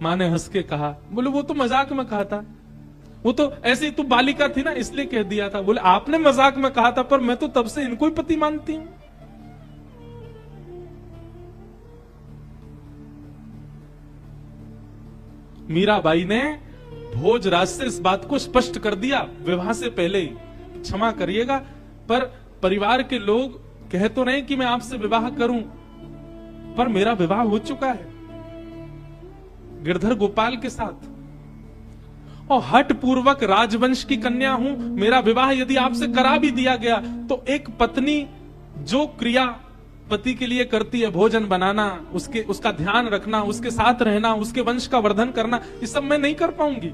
मां ने हंस के कहा, बोले वो तो मजाक में कहा था, वो तो ऐसे ही तू बालिका थी ना इसलिए कह दिया था। बोले आपने मजाक में कहा था, पर मैं तो तब से इनको ही पति मानती हूं। मीराबाई ने भोजराज से इस बात को स्पष्ट कर दिया विवाह से पहले ही, क्षमा करिएगा पर परिवार के लोग कह तो रहे कि मैं आपसे विवाह करूं, पर मेरा विवाह हो चुका है गिरधर गोपाल के साथ, और हट पूर्वक राजवंश की कन्या हूं। मेरा विवाह यदि आपसे करा भी दिया गया तो एक पत्नी जो क्रिया पति के लिए करती है, भोजन बनाना, उसका ध्यान रखना, उसके साथ रहना, उसके वंश का वर्धन करना, ये सब मैं नहीं कर पाऊंगी।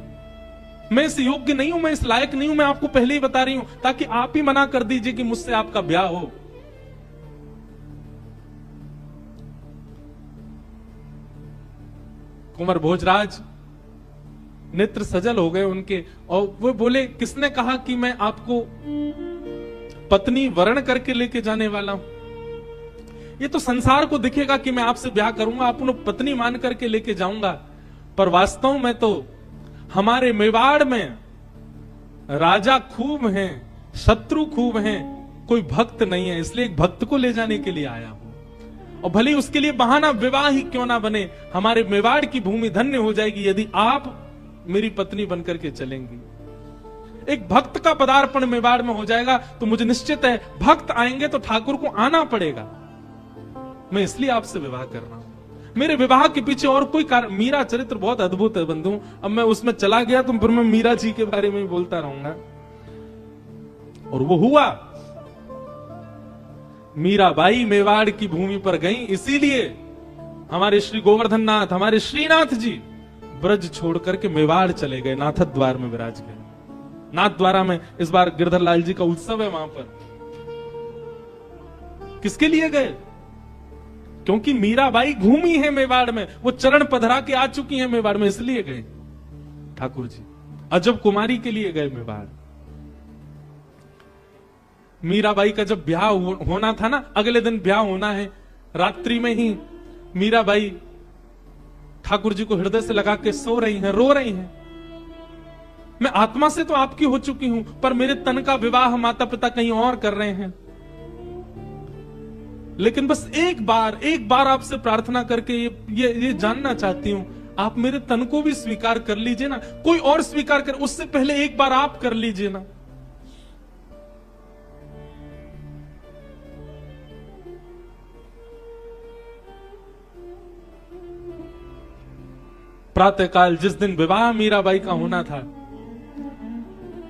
मैं इस योग्य नहीं हूं, मैं इस लायक नहीं हूं, मैं आपको पहले ही बता रही हूं, ताकि आप ही मना कर दीजिए कि मुझसे आपका ब्याह हो। कुंवर भोजराज नेत्र सजल हो गए उनके, और वो बोले किसने कहा कि मैं आपको पत्नी वर्ण करके लेके जाने वाला हूं। ये तो संसार को दिखेगा कि मैं आपसे ब्याह करूंगा, आप उन्हें पत्नी मान करके लेके जाऊंगा, पर वास्तव में तो हमारे मेवाड़ में राजा खूब हैं, शत्रु खूब हैं, कोई भक्त नहीं है, इसलिए एक भक्त को ले जाने के लिए आया हूं। और भले उसके लिए बहाना विवाह ही क्यों ना बने, हमारे मेवाड़ की भूमि धन्य हो जाएगी यदि आप मेरी पत्नी बनकर के चलेंगी। एक भक्त का पदार्पण मेवाड़ में हो जाएगा तो मुझे निश्चित है भक्त आएंगे तो ठाकुर को आना पड़ेगा। मैं इसलिए आपसे विवाह कर रहा हूं। मेरे विवाह के पीछे और कोई कारण, मीरा चरित्र बहुत अद्भुत है बंधु, अब मैं उसमें चला गया तो फिर मैं मीरा जी के बारे में बोलता रहूंगा। और वो हुआ, मीराबाई मेवाड़ की भूमि पर गई, इसीलिए हमारे श्री गोवर्धन नाथ, हमारे श्रीनाथ जी ब्रज छोड़ करके मेवाड़ चले गए, नाथ द्वार में विराज गए। नाथ द्वारा में इस बार गिरधर लाल जी का उत्सव है वहां पर। किसके लिए गए? क्योंकि मीराबाई घूमी है मेवाड़ में, वो चरण पधरा के आ चुकी हैं मेवाड़ में, इसलिए गए ठाकुर जी। अजब कुमारी के लिए गए मेवाड़। मीराबाई का जब ब्याह होना था ना, अगले दिन ब्याह होना है, रात्रि में ही मीराबाई ठाकुर जी को हृदय से लगा के सो रही हैं, रो रही हैं। मैं आत्मा से तो आपकी हो चुकी हूं, पर मेरे तन का विवाह माता पिता कहीं और कर रहे हैं। लेकिन बस एक बार आपसे प्रार्थना करके ये जानना चाहती हूं, आप मेरे तन को भी स्वीकार कर लीजिए ना, कोई और स्वीकार कर, उससे पहले एक बार आप कर लीजिए ना। प्रातःकाल जिस दिन विवाह मीराबाई का होना था,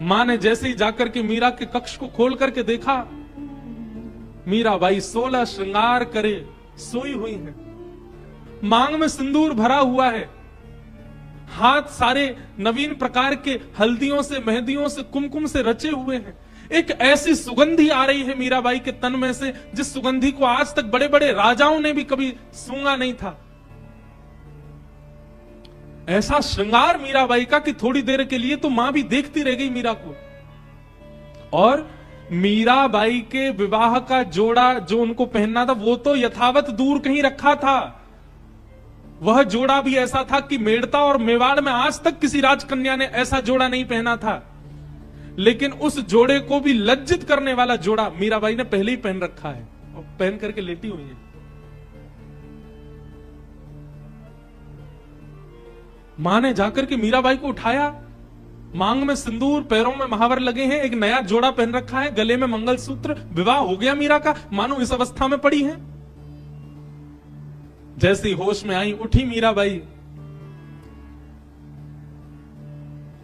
मां ने जैसे ही जाकर के मीरा के कक्ष को खोल करके देखा, मीराबाई 16 श्रृंगार करे सोई हुई है, मांग में सिंदूर भरा हुआ है, हाथ सारे नवीन प्रकार के हल्दियों से, मेहंदियों से, कुमकुम से रचे हुए हैं। एक ऐसी सुगंधी आ रही है मीराबाई के तन में से, जिस सुगंधी को आज तक बड़े बड़े राजाओं ने भी कभी सूंघा नहीं था। ऐसा श्रृंगार मीराबाई का कि थोड़ी देर के लिए तो मां भी देखती रह गई मीरा को। और मीराबाई के विवाह का जोड़ा जो उनको पहनना था, वो तो यथावत दूर कहीं रखा था। वह जोड़ा भी ऐसा था कि मेड़ता और मेवाड़ में आज तक किसी राजकन्या ने ऐसा जोड़ा नहीं पहना था। लेकिन उस जोड़े को भी लज्जित करने वाला जोड़ा मीराबाई ने पहले ही पहन रखा है और पहन करके लेटी हुई है। मां ने जाकर के मीराबाई को उठाया, मांग में सिंदूर, पैरों में महावर लगे हैं, एक नया जोड़ा पहन रखा है, गले में मंगलसूत्र, विवाह हो गया मीरा का, मानो इस अवस्था में पड़ी है। जैसी होश में आई, उठी मीराबाई।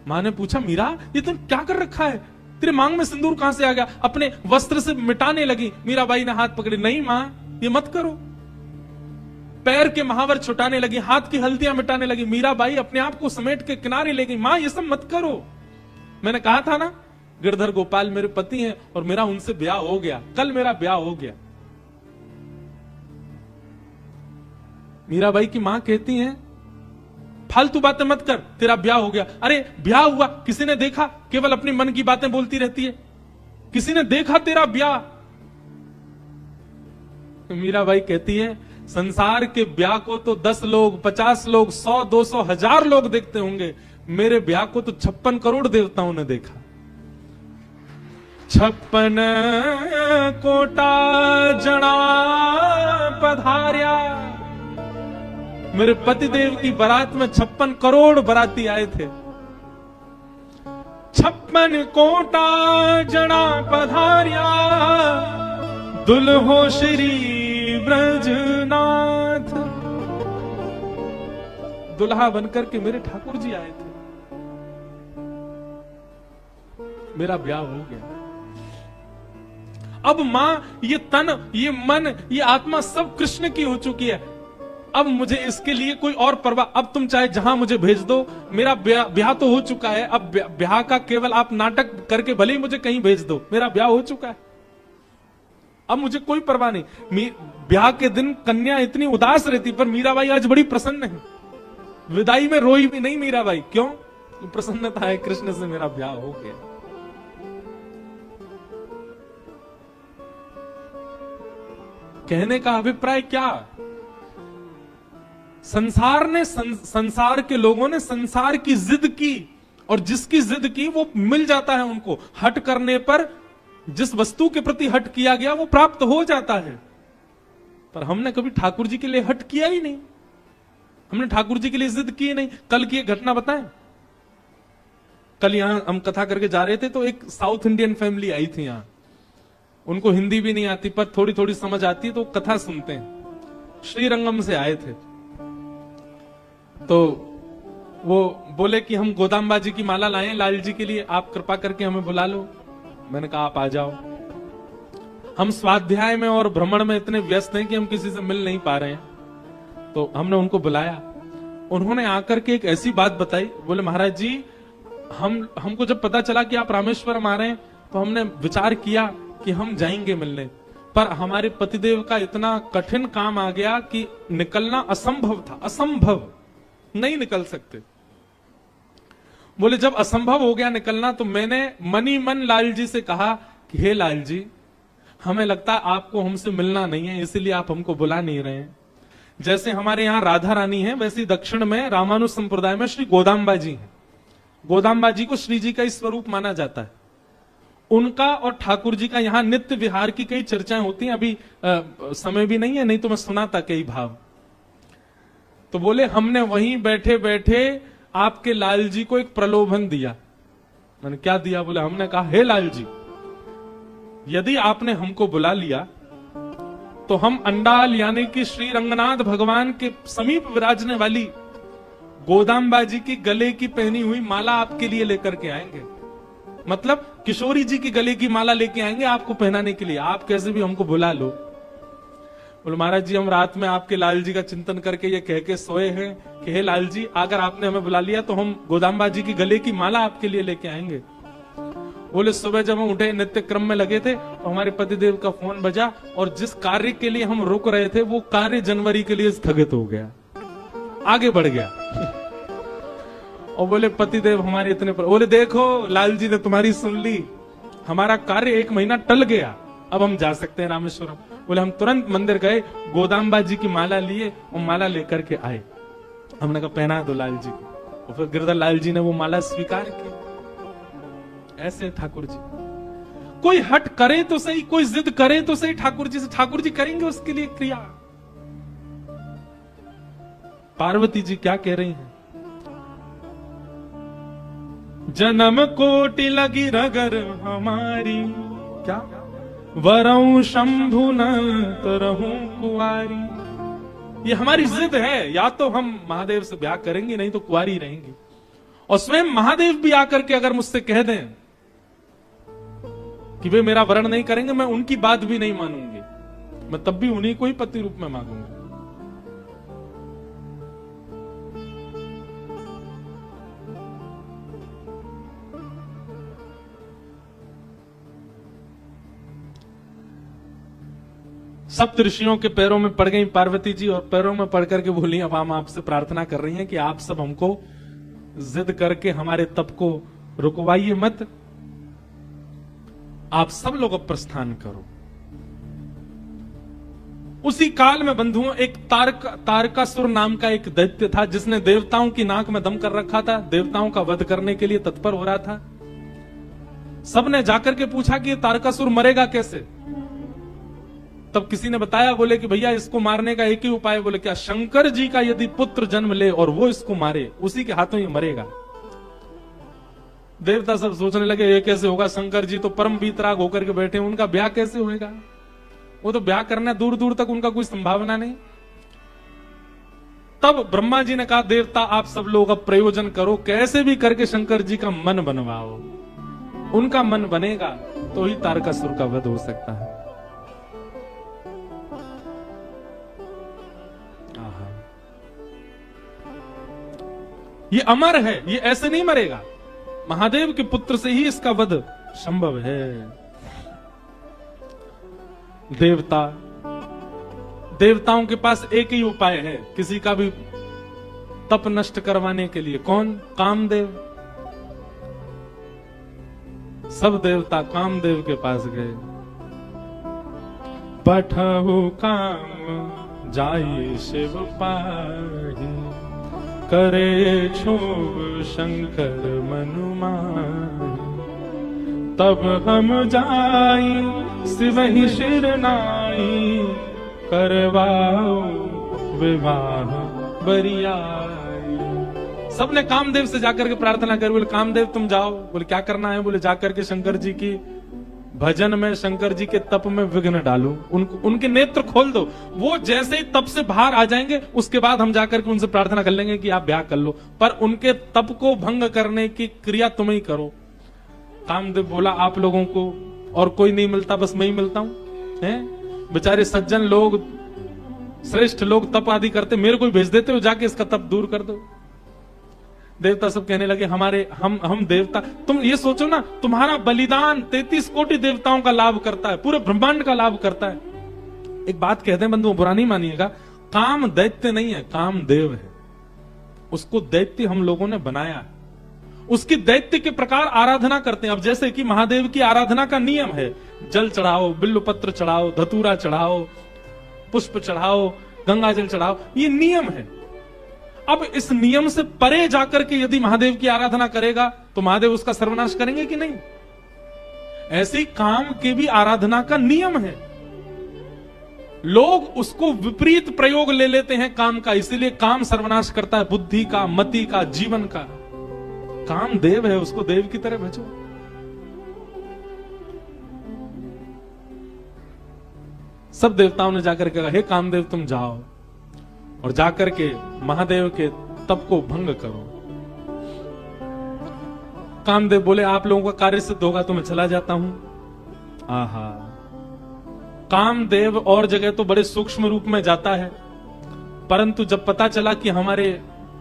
मां ने पूछा, मीरा ये तुम क्या कर रखा है? तेरे मांग में सिंदूर कहां से आ गया? अपने वस्त्र से मिटाने लगी। मीराबाई ने हाथ पकड़े, नहीं मां ये मत करो। पैर के महावर छुटाने लगी, हाथ की हल्दियां मिटाने लगी। मीराबाई अपने आप को समेट के किनारे ले गई, मां ये सब मत करो। मैंने कहा था ना, गिरधर गोपाल मेरे पति हैं और मेरा उनसे ब्याह हो गया, कल मेरा ब्याह हो गया। मीराबाई की मां कहती हैं, फालतू बातें मत कर, तेरा ब्याह हो गया। अरे ब्याह हुआ, किसी ने देखा? केवल अपनी मन की बातें बोलती रहती है। किसी ने देखा तेरा ब्याह? मीराबाई कहती है, संसार के ब्याह को तो 10 लोग, 50 लोग, 100, 200, 1000 लोग देखते होंगे, मेरे ब्याह को तो 56 करोड़ देवताओं ने देखा। 56 कोटा जना पधार्या। मेरे पतिदेव की बारात में 56 करोड़ बाराती आए थे। 56 कोटा जना पधार्या, दुल्हो श्री ब्रजनाथ। दुल्हा बनकर के मेरे ठाकुर जी आए थे, मेरा ब्याह हो गया। अब मां, ये तन, ये मन, ये आत्मा सब कृष्ण की हो चुकी है। अब मुझे इसके लिए कोई और परवाह, अब तुम चाहे जहां मुझे भेज दो, मेरा ब्याह तो हो चुका है। अब ब्याह का केवल आप नाटक करके भले ही मुझे कहीं भेज दो, मेरा ब्याह हो चुका है। अब मुझे कोई परवाह नहीं। ब्याह के दिन कन्या इतनी उदास रहती, पर मीराबाई आज बड़ी प्रसन्न है। विदाई में रोई भी नहीं मीराबाई। क्यों? प्रसन्नता है, कृष्ण से मेरा ब्याह हो गया। कहने का अभिप्राय क्या? संसार ने, संसार के लोगों ने संसार की जिद की, और जिसकी जिद की वो मिल जाता है उनको। हट करने पर जिस वस्तु के प्रति हट किया गया वो प्राप्त हो जाता है। पर हमने कभी ठाकुर जी के लिए हट किया ही नहीं, हमने ठाकुर जी के लिए जिद की नहीं। कल की एक घटना बताएं। कल यहां हम कथा करके जा रहे थे, तो एक साउथ इंडियन फैमिली आई थी यहां। उनको हिंदी भी नहीं आती, पर थोड़ी थोड़ी समझ आती है, तो कथा सुनते हैं। श्रीरंगम से आए थे, तो वो बोले कि हम गोदाम्बा जी की माला लाए लाल जी के लिए, आप कृपा करके हमें बुला लो। मैंने कहा आप आ जाओ। हम स्वाध्याय में और भ्रमण में इतने व्यस्त हैं कि हम किसी से मिल नहीं पा रहे हैं। तो हमने उनको बुलाया। उन्होंने आकर के एक ऐसी बात बताई, बोले महाराज जी, हमको जब पता चला कि आप रामेश्वरम आ रहे हैं, तो हमने विचार किया कि हम जाएंगे मिलने। पर हमारे पतिदेव का इतना कठिन काम आ गया कि निकलना असंभव था, असंभव, नहीं निकल सकते। बोले जब असंभव हो गया निकलना, तो मैंने मनी मन लाल जी से कहा कि हे लाल जी, हमें लगता है आपको हमसे मिलना नहीं है, इसलिए आप हमको बुला नहीं रहे हैं। जैसे हमारे यहाँ राधा रानी है, वैसे दक्षिण में रामानुज संप्रदाय में श्री गोदाम्बा जी हैं। गोदाम्बा जी को श्री जी का ही स्वरूप माना जाता है। उनका और ठाकुर जी का यहाँ नित्य विहार की कई चर्चाएं होती हैं। अभी समय भी नहीं है, नहीं तो मैं सुनाता कई भाव। तो बोले हमने वहीं बैठे बैठे आपके लाल जी को एक प्रलोभन दिया। मैंने क्या दिया? बोले हमने कहा हे लाल जी, यदि आपने हमको बुला लिया तो हम अंडाल यानी कि श्री रंगनाथ भगवान के समीप विराजने वाली गोदाम्बा जी की गले की पहनी हुई माला आपके लिए लेकर के आएंगे। मतलब किशोरी जी की गले की माला लेके आएंगे आपको पहनाने के लिए, आप कैसे भी हमको बुला लो। बोले महाराज जी, हम रात में आपके लाल जी का चिंतन करके ये कह के सोए हैं कि हे लाल जी, अगर आपने हमें बुला लिया तो हम गोदाम्बा जी की गले की माला आपके लिए लेके आएंगे। बोले सुबह जब हम उठे, नित्य क्रम में लगे थे, तो हमारे पतिदेव का फोन बजा और जिस कार्य के लिए हम रुक रहे थे वो कार्य जनवरी के लिए स्थगित हो गया, आगे बढ़ गया। और बोले पतिदेव हमारे इतने बोले देखो लाल जी ने तुम्हारी सुन ली, हमारा कार्य 1 महीना टल गया, अब हम जा सकते हैं रामेश्वरम। बोले हम तुरंत मंदिर गए, गोदाम्बा जी की माला लिए और माला लेकर के आए। हमने कहा पहना दो लाल जी को, और फिर गिरधर लाल जी ने वो माला स्वीकार की। ऐसे ठाकुर जी, कोई हट करे तो सही, कोई जिद करे तो सही ठाकुर जी से, ठाकुर जी करेंगे उसके लिए क्रिया। पार्वती जी क्या कह रही हैं? जन्म कोटि लगी रगर हमारी, क्या वरऊ शंभु न तरहूं कुआरी। ये हमारी जिद है, या तो हम महादेव से ब्याह करेंगे, नहीं तो कुआरी रहेंगी। और स्वयं महादेव भी आकर के अगर मुझसे कह दें कि वे मेरा वरण नहीं करेंगे, मैं उनकी बात भी नहीं मानूंगी, मैं तब भी उन्हीं को ही पति रूप में मांगूंगा। सप्त ऋषियों के पैरों में पड़ गई पार्वती जी, और पैरों में पड़ करके बोली अब हम आपसे प्रार्थना कर रही हैं कि आप सब हमको जिद करके हमारे तप को रुकवाइए मत, आप सब लोग अब प्रस्थान करो। उसी काल में बंधुओं एक तारकासुर नाम का एक दैत्य था, जिसने देवताओं की नाक में दम कर रखा था, देवताओं का वध करने के लिए तत्पर हो रहा था। सबने जाकर के पूछा कि ये तारकासुर मरेगा कैसे? तब किसी ने बताया, बोले कि भैया इसको मारने का एक ही उपाय। बोले क्या? शंकर जी का यदि पुत्र जन्म ले और वो इसको मारे, उसी के हाथों ही मरेगा। देवता सब सोचने लगे ये कैसे होगा, शंकर जी तो परम वीतराग होकर के बैठे, उनका ब्याह कैसे होगा? वो तो ब्याह करना दूर दूर तक उनका कोई संभावना नहीं। तब ब्रह्मा जी ने कहा देवता आप सब लोग अब प्रयोजन करो, कैसे भी करके शंकर जी का मन बनवाओ, उनका मन बनेगा तो ही तारकासुर का वध हो सकता है। ये अमर है, ये ऐसे नहीं मरेगा, महादेव के पुत्र से ही इसका वध संभव है। देवताओं के पास एक ही उपाय है किसी का भी तप नष्ट करवाने के लिए। कौन? कामदेव। सब देवता कामदेव के पास गए। पठहु काम जाई शिव पाहि, करे क्षोभ शंकर मनु माहि। तब हम जाई शिवहि शिरनाई, करवाओ विवाह बरियाई। सबने कामदेव से जाकर के प्रार्थना कर। बोले कामदेव तुम जाओ। बोले क्या करना है? बोले जाकर के शंकर जी की भजन में, शंकर जी के तप में विघ्न डालो, उनके नेत्र खोल दो। वो जैसे ही तप से बाहर आ जाएंगे उसके बाद हम जाकर के उनसे प्रार्थना कर लेंगे कि आप ब्याह कर लो, पर उनके तप को भंग करने की क्रिया तुम ही करो। कामदेव बोला आप लोगों को और कोई नहीं मिलता, बस मैं ही मिलता हूं। हैं बेचारे सज्जन लोग, श्रेष्ठ लोग तप आदि करते, मेरे को भेज देते हो जाके इसका तप दूर कर दो। देवता सब कहने लगे हमारे हम देवता, तुम ये सोचो ना, तुम्हारा बलिदान 33 कोटि देवताओं का लाभ करता है, पूरे ब्रह्मांड का लाभ करता है। एक बात कहते हैं बंधुओं, बुरा नहीं मानिएगा, काम दैत्य नहीं है, काम देव है। उसको दैत्य हम लोगों ने बनाया है, उसकी दैत्य के प्रकार आराधना करते हैं। अब जैसे कि महादेव की आराधना का नियम है, जल चढ़ाओ, बिल्व पत्र चढ़ाओ, धतूरा चढ़ाओ, पुष्प चढ़ाओ, गंगा जल चढ़ाओ, ये नियम है। अब इस नियम से परे जाकर के यदि महादेव की आराधना करेगा तो महादेव उसका सर्वनाश करेंगे कि नहीं? ऐसे ही काम के भी आराधना का नियम है, लोग उसको विपरीत प्रयोग ले लेते हैं काम का, इसीलिए काम सर्वनाश करता है, बुद्धि का, मति का, जीवन का। काम देव है, उसको देव की तरह भजो। सब देवताओं ने जाकर के कहा, हे कामदेव तुम जाओ और जाकर के महादेव के तप को भंग करो। कामदेव बोले आप लोगों का कार्य सिद्ध होगा तो मैं चला जाता हूं। आहा, कामदेव और जगह तो बड़े सूक्ष्म रूप में जाता है, परंतु जब पता चला कि हमारे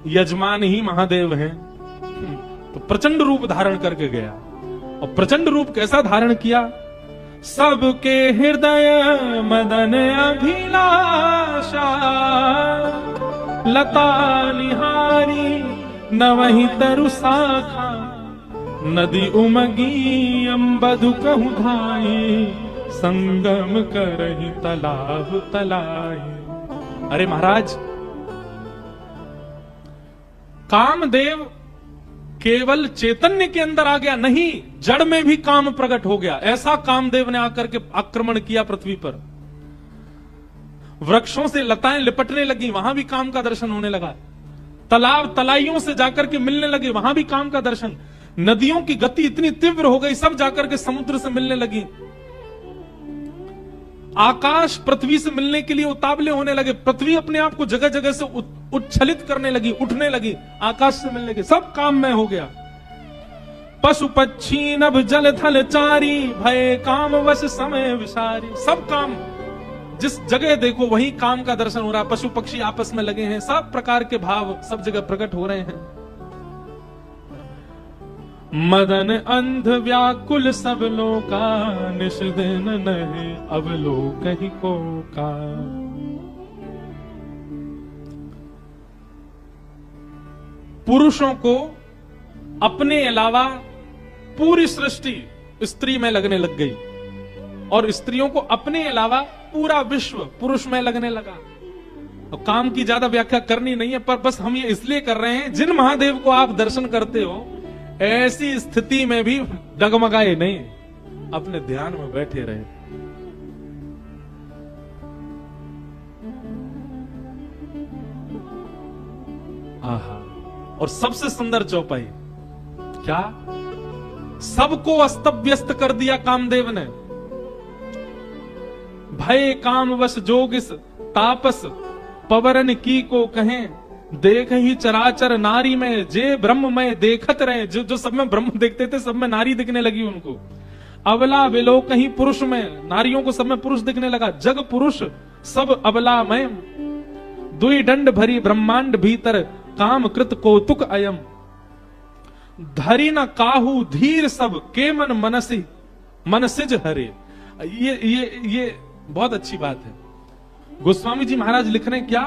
यजमान ही महादेव हैं तो प्रचंड रूप धारण करके गया। और प्रचंड रूप कैसा धारण किया? सबके हृदय मदन अभिलाषा, लता निहारी न वही तरु शाखा, नदी उमगी अम्बधु कहु धाई, संगम करहि तालाब तलाई। अरे महाराज, कामदेव केवल चैतन्य के अंदर आ गया नहीं, जड़ में भी काम प्रकट हो गया। ऐसा कामदेव ने आकर के आक्रमण किया पृथ्वी पर। वृक्षों से लताएं लिपटने लगी, वहां भी काम का दर्शन होने लगा। तालाब तलाइयों से जाकर के मिलने लगे, वहां भी काम का दर्शन। नदियों की गति इतनी तीव्र हो गई, सब जाकर के समुद्र से मिलने लगी। आकाश पृथ्वी से मिलने के लिए उतावले होने लगे। पृथ्वी अपने आप को जगह जगह से उच्छलित करने लगी, उठने लगी, आकाश से मिलने के। सब काम में हो गया। पशु पक्षी नभ जल थल चारी, भय काम वश समय विसारी। सब काम, जिस जगह देखो वही काम का दर्शन हो रहा है। पशु पक्षी आपस में लगे हैं, सब प्रकार के भाव सब जगह प्रकट हो रहे हैं। मदन अंध व्याकुल सब लोका, निश दिन नहीं अब लोक ही को का। पुरुषों को अपने अलावा पूरी सृष्टि स्त्री में लगने लग गई, और स्त्रियों को अपने अलावा पूरा विश्व पुरुष में लगने लगा। तो काम की ज्यादा व्याख्या करनी नहीं है, पर बस हम ये इसलिए कर रहे हैं, जिन महादेव को आप दर्शन करते हो ऐसी स्थिति में भी डगमगाए नहीं, अपने ध्यान में बैठे रहे। आहा, और सबसे सुंदर चौपाई क्या, सबको अस्त व्यस्त कर दिया कामदेव ने। भय कामवश जोगिस तापस, पवरन की को कहें, देख ही चराचर नारी में, जे ब्रह्म में देखत रहे। जो सब में ब्रह्म देखते थे, सब में नारी दिखने लगी उनको। अबला विलो कहीं पुरुष में, नारियों को सब में पुरुष दिखने लगा। जग पुरुष सब अबला में, दुई दंड भरी ब्रह्मांड भीतर, काम कृत कौतुक अयम। धरी न काहू धीर सब, के मन मनसी मनसिज हरे। ये बहुत अच्छी बात है। गोस्वामी जी महाराज लिख रहे हैं क्या,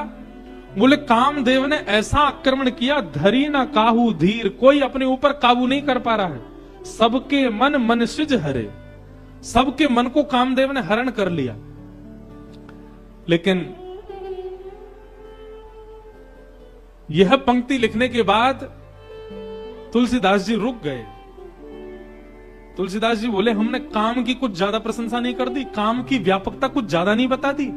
बोले कामदेव ने ऐसा आक्रमण किया, धरी ना काहू धीर, कोई अपने ऊपर काबू नहीं कर पा रहा है। सबके मन मनसिज हरे, सबके मन को कामदेव ने हरण कर लिया। लेकिन यह पंक्ति लिखने के बाद तुलसीदास जी रुक गए। तुलसीदास जी बोले हमने काम की कुछ ज्यादा प्रशंसा नहीं कर दी, काम की व्यापकता कुछ ज्यादा नहीं बता दी।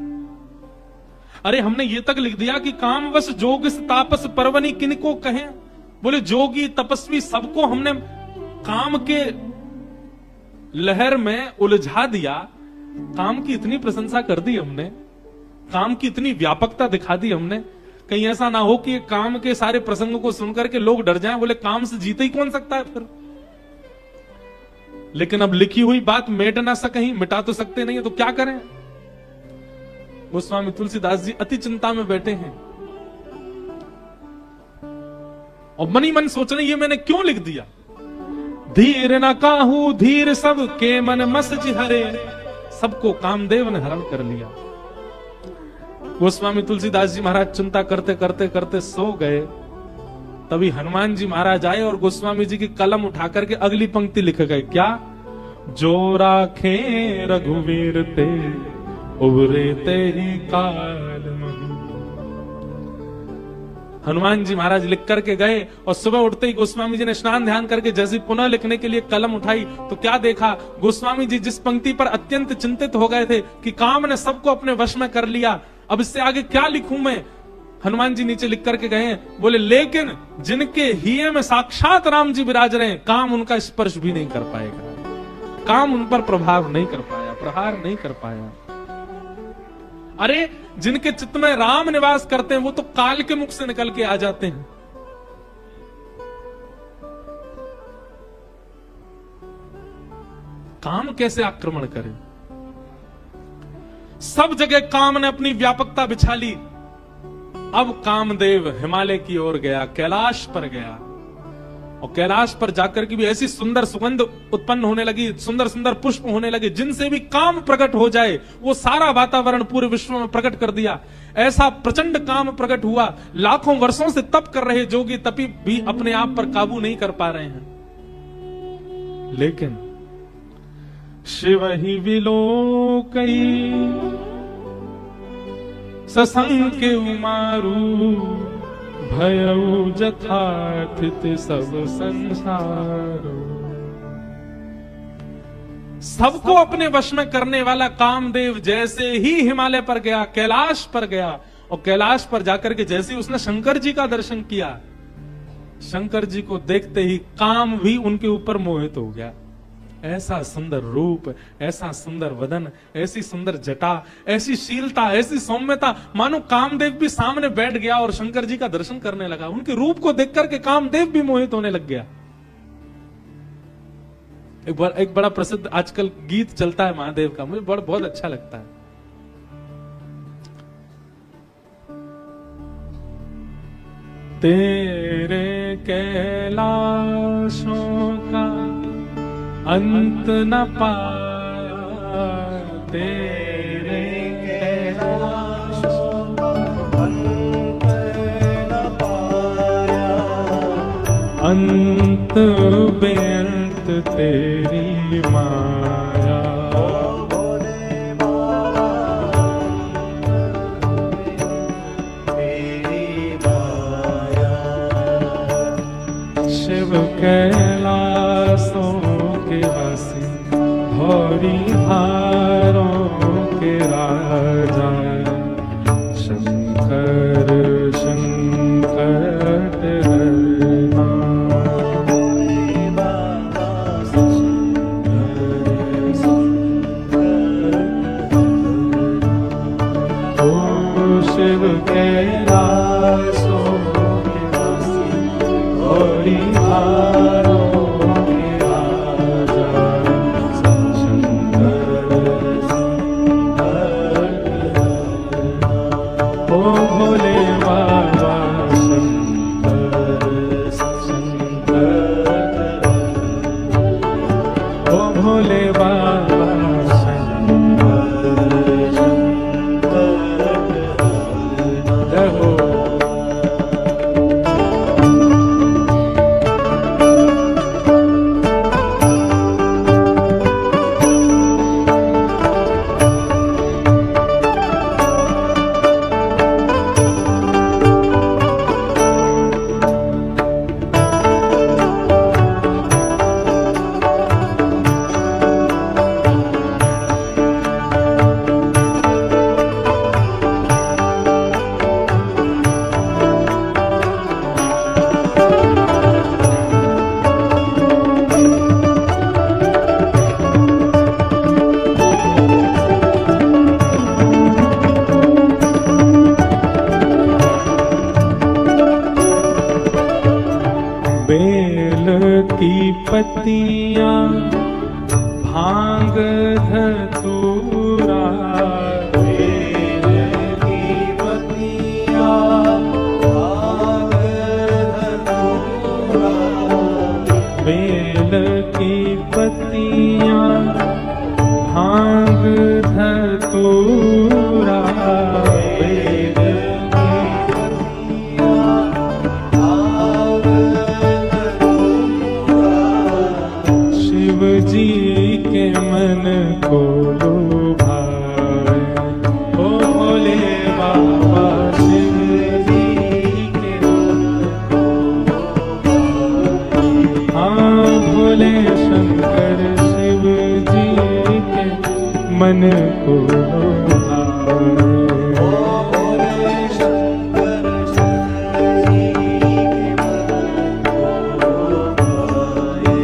अरे हमने ये तक लिख दिया कि कामवश जोगिस तापस परवनी किनको कहें। बोले जोगी तपस्वी सबको हमने काम के लहर में उलझा दिया। काम की इतनी प्रशंसा कर दी हमने, काम की इतनी व्यापकता दिखा दी हमने, कहीं ऐसा ना हो कि काम के सारे प्रसंगों को सुनकर के लोग डर जाएं, बोले काम से जीते ही कौन सकता है फिर। लेकिन अब लिखी हुई बात मेट ना सकें, मिटा तो सकते नहीं है, तो क्या करें। गोस्वामी तुलसीदास जी अति चिंता में बैठे हैं और मनी मन सोच रहे ये मैंने क्यों लिख दिया। धीर न काहू धीर सब के मन मस हरे, सबको कामदेव ने हरण कर लिया। गोस्वामी तुलसीदास जी महाराज चिंता करते करते करते सो गए। तभी हनुमान जी महाराज आए और गोस्वामी जी की कलम उठा करके अगली पंक्ति लिख गए। क्या? जो राखे रघुवीर ते उबरे ते ही काल महु। हनुमान जी महाराज लिख करके गए और सुबह उठते ही गोस्वामी जी ने स्नान ध्यान करके जैसे पुनः लिखने के लिए कलम उठाई तो क्या देखा, गोस्वामी जी जिस पंक्ति पर अत्यंत चिंतित हो गए थे कि काम ने सबको अपने वश में कर लिया, अब इससे आगे क्या लिखूं मैं। हनुमान जी नीचे लिख करके गए, बोले लेकिन जिनके हिये में साक्षात राम जी विराज रहे हैं, काम उनका स्पर्श भी नहीं कर पाएगा, काम उन पर प्रभाव नहीं कर पाया, प्रहार नहीं कर पाया। अरे जिनके चित्त में राम निवास करते हैं वो तो काल के मुख से निकल के आ जाते हैं। काम कैसे आक्रमण करे? सब जगह काम ने अपनी व्यापकता बिछा ली। अब कामदेव हिमालय की ओर गया, कैलाश पर गया और कैलाश पर जाकर के भी ऐसी सुंदर सुगंध उत्पन्न होने लगी, सुंदर सुंदर पुष्प होने लगे, जिनसे भी काम प्रकट हो जाए वो सारा वातावरण पूरे विश्व में प्रकट कर दिया। ऐसा प्रचंड काम प्रकट हुआ, लाखों वर्षों से तप कर रहे जोगी तपी भी अपने आप पर काबू नहीं कर पा रहे हैं। लेकिन शिव ही विलोकई ससंग उमारू, भयउ जथाथित सब संसार। सबको अपने वश में करने वाला कामदेव जैसे ही हिमालय पर गया, कैलाश पर गया और कैलाश पर जाकर के जैसे ही उसने शंकर जी का दर्शन किया, शंकर जी को देखते ही काम भी उनके ऊपर मोहित हो गया। ऐसा सुंदर रूप, ऐसा सुंदर वदन, ऐसी सुंदर जटा, ऐसी शीलता, ऐसी सौम्यता, मानो कामदेव भी सामने बैठ गया और शंकर जी का दर्शन करने लगा। उनके रूप को देख करके कामदेव भी मोहित होने लग गया। एक बड़ा प्रसिद्ध आजकल गीत चलता है महादेव का, मुझे बहुत अच्छा लगता है। तेरे कैलाशों का अंत न पाया, तेरे कैलाशों का अंत न पाया, अंत बेअंत तेरी माया। भोले बाबा तेरी माया, शिव कैलाशों भौरी हारों के राजा, शंकर शंकर हरना। ओ शिव कैलाशों के वासी, भौरी हारों पत्तियां भांग धतूरा, बेल की पत्तियां भांग धतूरा, मन को भाए। शंकर जी के मन को भाए।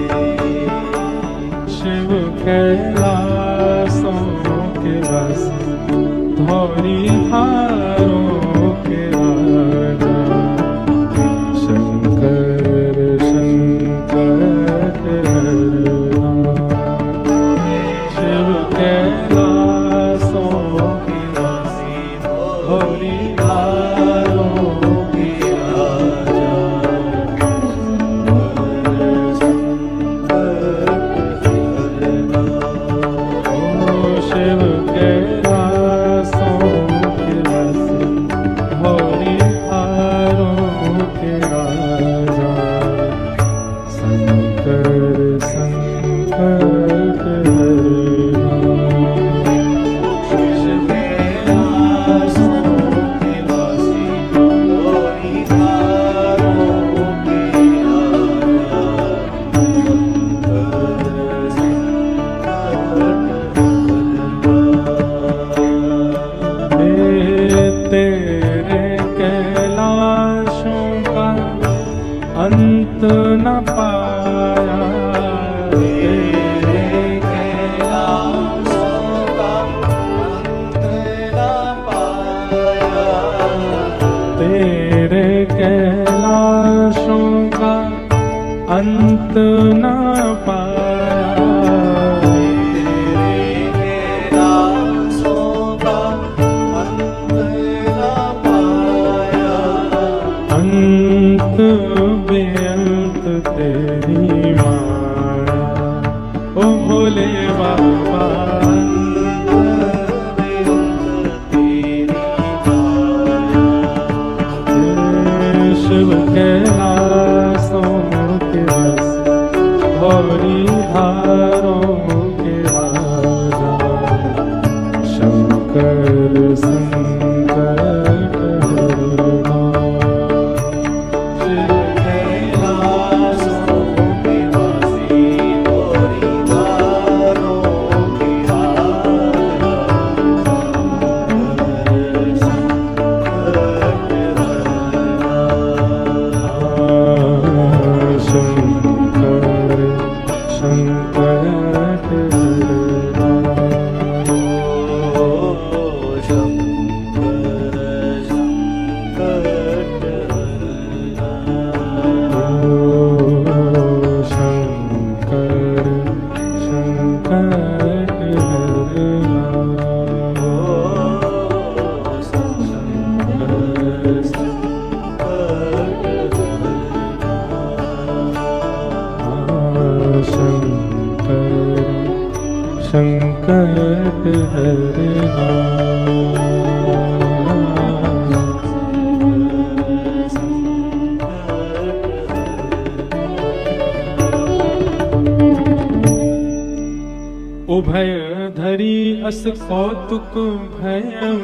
शिव कैलासों के वासी धौरी हारों के राजा शंकर शंकर हरना। शिव कैलासों के वासी धौरी हारों के राजा शिव कैलासों के वासी धौरी हारों के राजा शंकर संकट हरना। शिव कैलासों के वासी धौरी हारों के राजा तेरे कैलाशों का अंत न पाया। तेरे कैलाशों का अंत न पाया। तेरे कैलाशों का अंत न पाया। तेरे कैलाशों का अंत न पाया। अंत बेअंत तेरी माया। ओ भोले बाबा अंत बेअंत तेरी माया। शिव कैलासों के वासी धौरी हारों के राजा शंकर संकट हरना। शिव कैलाशों के वासी धौरी हारों के राजा शंकर संकट हरना। शंकर संकट हरना। शंकर संकट हरना। शंकर संकट हरना। उभय धरी अस कौतुक भयं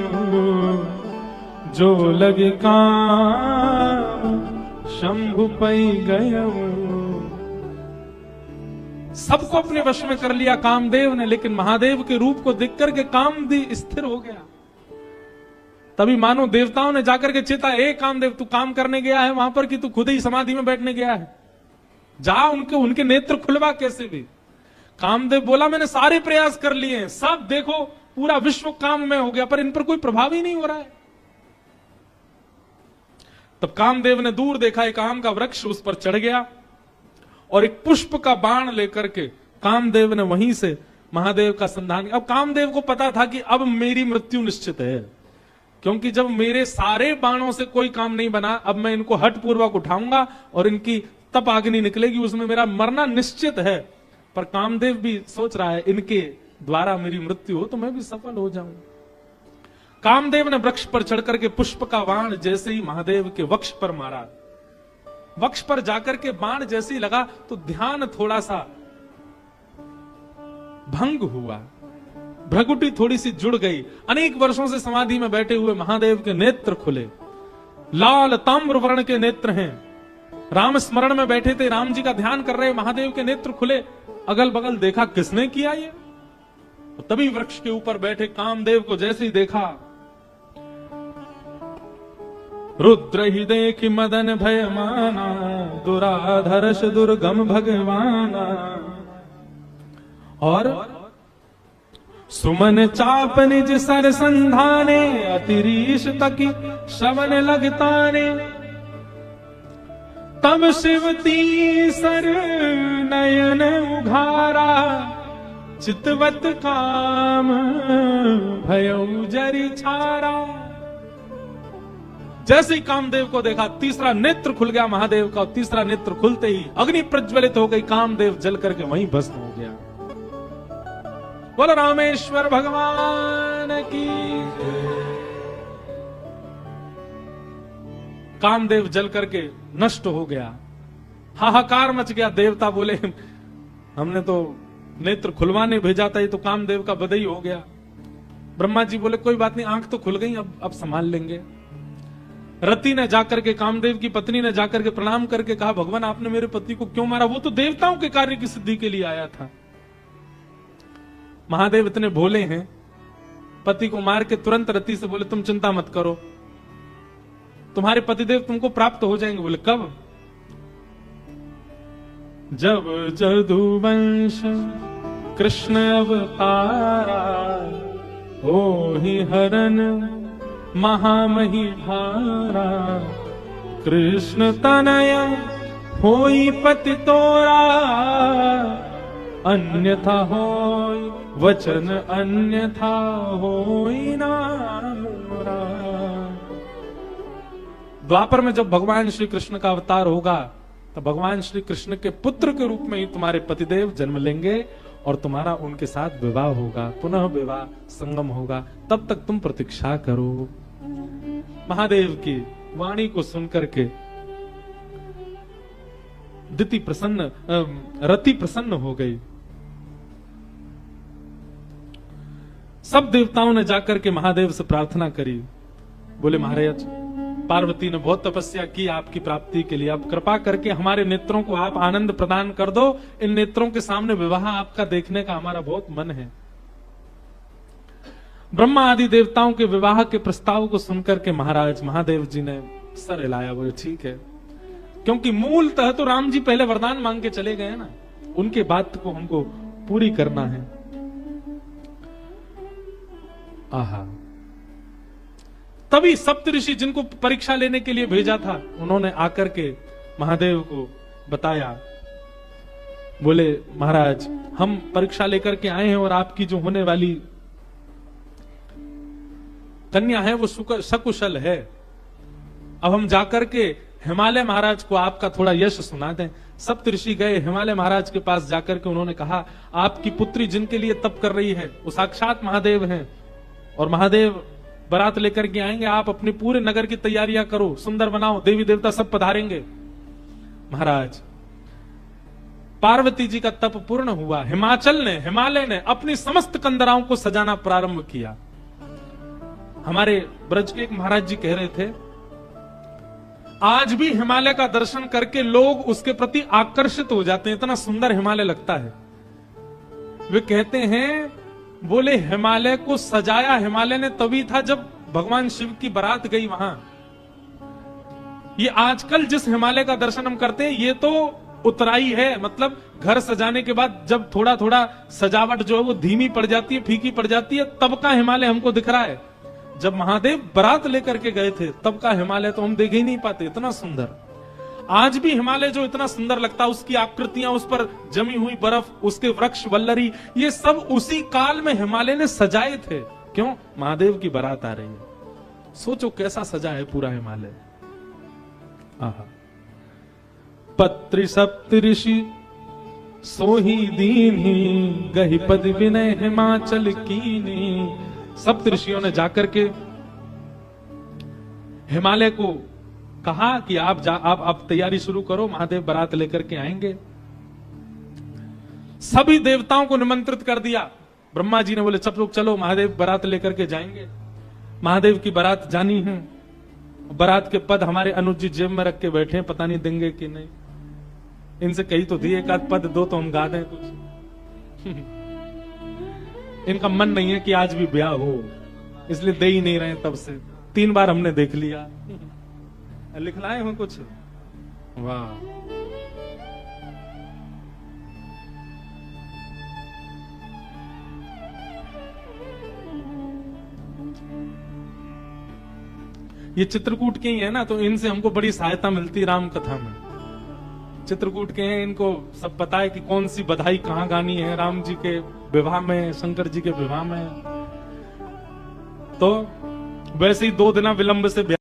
जो लग काम शंभु पै गयं। सबको अपने वश में कर लिया कामदेव ने, लेकिन महादेव के रूप को देख करके कामदेव स्थिर हो गया। तभी मानो देवताओं ने जाकर के चेता, ए कामदेव तू काम करने गया है वहां पर कि तू खुद ही समाधि में बैठने गया है? जा उनके नेत्र खुलवा कैसे भी। कामदेव बोला मैंने सारे प्रयास कर लिए हैं, सब देखो पूरा विश्व काम में हो गया, पर इन पर कोई प्रभाव ही नहीं हो रहा है। तब कामदेव ने दूर देखा एक आम का वृक्ष, उस पर चढ़ गया और एक पुष्प का बाण लेकर के कामदेव ने वहीं से महादेव का संधान किया। अब कामदेव को पता था कि अब मेरी मृत्यु निश्चित है, क्योंकि जब मेरे सारे बाणों से कोई काम नहीं बना, अब मैं इनको हठ पूर्वक उठाऊंगा और इनकी तप अग्नि निकलेगी, उसमें मेरा मरना निश्चित है। पर कामदेव भी सोच रहा है इनके द्वारा मेरी मृत्यु हो तो मैं भी सफल हो जाऊं। कामदेव ने वृक्ष पर चढ़कर के पुष्प का बाण जैसे ही महादेव के वक्ष पर मारा, वक्ष पर जाकर के बाण जैसे ही लगा तो ध्यान थोड़ा सा भंग हुआ, भ्रगुटी थोड़ी सी जुड़ गई। अनेक वर्षों से समाधि में बैठे हुए महादेव के नेत्र खुले, लाल ताम्र वर्ण के नेत्र हैं। राम स्मरण में बैठे थे, राम जी का ध्यान कर रहे, महादेव के नेत्र खुले। अगल बगल देखा, किसने किया ये? तभी वृक्ष के ऊपर बैठे कामदेव को जैसे ही देखा, रुद्र ही देखी मदन भय माना, दुराधर्ष दुर्गम भगवाना। और सुमन चाप निज सर संधाने, अतिरीश तकी श्रवण लगताने। तब शिवती सर नयन उघारा, चितवत काम भयउ जरि छारा। जैसे ही कामदेव को देखा, तीसरा नेत्र खुल गया महादेव का, और तीसरा नेत्र खुलते ही अग्नि प्रज्वलित हो गई, कामदेव जल करके वहीं भस्म हो गया। बोलो रामेश्वर भगवान की। कामदेव जल करके नष्ट हो गया, हाहाकार मच गया। देवता बोले हमने तो नेत्र खुलवाने भेजा था, ये तो कामदेव का बदई हो गया। ब्रह्मा जी बोले कोई बात नहीं, आंख तो खुल गई, अब संभाल लेंगे। रति ने जाकर के, कामदेव की पत्नी ने जाकर के प्रणाम करके कहा, भगवान आपने मेरे पति को क्यों मारा? वो तो देवताओं के कार्य की सिद्धि के लिए आया था। महादेव इतने भोले हैं, पति को मार के तुरंत रति से बोले तुम चिंता मत करो, तुम्हारे पतिदेव तुमको प्राप्त हो जाएंगे। बोले कब? जब जदुवंश कृष्ण अवतारा, हो ही हरन महामही भारा। कृष्ण तनय होई पति तोरा, अन्यथा होई वचन अन्यथा होई ना मोरा। द्वापर में जब भगवान श्री कृष्ण का अवतार होगा, तो भगवान श्री कृष्ण के पुत्र के रूप में ही तुम्हारे पतिदेव जन्म लेंगे, और तुम्हारा उनके साथ विवाह होगा, पुनः विवाह संगम होगा। तब तक तुम प्रतीक्षा करो। महादेव की वाणी को सुनकर के दिति प्रसन्न, रति प्रसन्न हो गई। सब देवताओं ने जाकर के महादेव से प्रार्थना करी। बोले महाराज, पार्वती ने बहुत तपस्या की आपकी प्राप्ति के लिए, अब कृपा करके हमारे नेत्रों को आप आनंद प्रदान कर दो। इन नेत्रों के सामने विवाह आपका देखने का हमारा बहुत मन है। ब्रह्मा आदि देवताओं के विवाह के प्रस्ताव को सुनकर के महाराज महादेव जी ने सर हिलाया। बोले ठीक है, क्योंकि मूलतः तो राम जी पहले वरदान मांग के चले गए ना, उनके बात को हमको पूरी करना है। आहा, तभी सप्तऋषि जिनको परीक्षा लेने के लिए भेजा था, उन्होंने आकर के महादेव को बताया। बोले महाराज, हम परीक्षा लेकर के आए हैं, और आपकी जो होने वाली कन्या है वो सकुशल है। अब हम जाकर के हिमालय महाराज को आपका थोड़ा यश सुना दें। सप्तऋषि गए हिमालय महाराज के पास, जाकर के उन्होंने कहा आपकी पुत्री जिनके लिए तप कर रही है वो साक्षात महादेव हैं, और महादेव बारात लेकर के आएंगे। आप अपने पूरे नगर की तैयारियां करो, सुंदर बनाओ, देवी देवता सब पधारेंगे। महाराज, पार्वती जी का तप पूर्ण हुआ। हिमालय ने अपनी समस्त कंदराओं को सजाना प्रारंभ किया। हमारे ब्रज के एक महाराज जी कह रहे थे, आज भी हिमालय का दर्शन करके लोग उसके प्रति आकर्षित हो जाते हैं, इतना सुंदर हिमालय लगता है। वे कहते हैं, बोले हिमालय को सजाया हिमालय ने तभी था जब भगवान शिव की बारात गई वहां। ये आजकल जिस हिमालय का दर्शन हम करते हैं, ये तो उतराई है, मतलब घर सजाने के बाद जब थोड़ा थोड़ा सजावट जो है वो धीमी पड़ जाती है, फीकी पड़ जाती है, तब का हिमालय हमको दिख रहा है। जब महादेव बारात लेकर के गए थे तब का हिमालय तो हम देख ही नहीं पाते, इतना सुंदर। आज भी हिमालय जो इतना सुंदर लगता है, उसकी आकृतियां, उस पर जमी हुई बर्फ, उसके वृक्ष वल्लरी, ये सब उसी काल में हिमालय ने सजाए थे। क्यों? महादेव की बारात आ रही है। सोचो कैसा सजा है पूरा हिमालय। आहा, पत्रि सप्तऋषि सोही दीन्ही, गहि पद विनय हिमाचल कीनी। सप्तऋषियों ने जाकर के हिमालय को कहा कि आप तैयारी शुरू करो, महादेव बारात लेकर के आएंगे। सभी देवताओं को निमंत्रित कर दिया। ब्रह्मा जी ने बोले सब लोग चलो, महादेव बारात लेकर के जाएंगे। महादेव की बारात जानी है। बारात के पद हमारे अनुज जी जेब में रख के बैठे हैं, पता नहीं देंगे कि नहीं। इनसे कही तो दिए, एक आध पद दो तो हम गा दें कुछ। इनका मन नहीं है कि आज भी ब्याह हो, इसलिए दे ही नहीं रहे तब से। 3 बार हमने देख लिया। लिखलाए हो कुछ? वाह। ये चित्रकूट के ही है ना, तो इनसे हमको बड़ी सहायता मिलती राम कथा में। चित्रकूट के हैं, इनको सब पता है कि कौन सी बधाई कहाँ गानी है राम जी के विवाह में, शंकर जी के विवाह में। तो वैसे ही 2 दिन विलंब से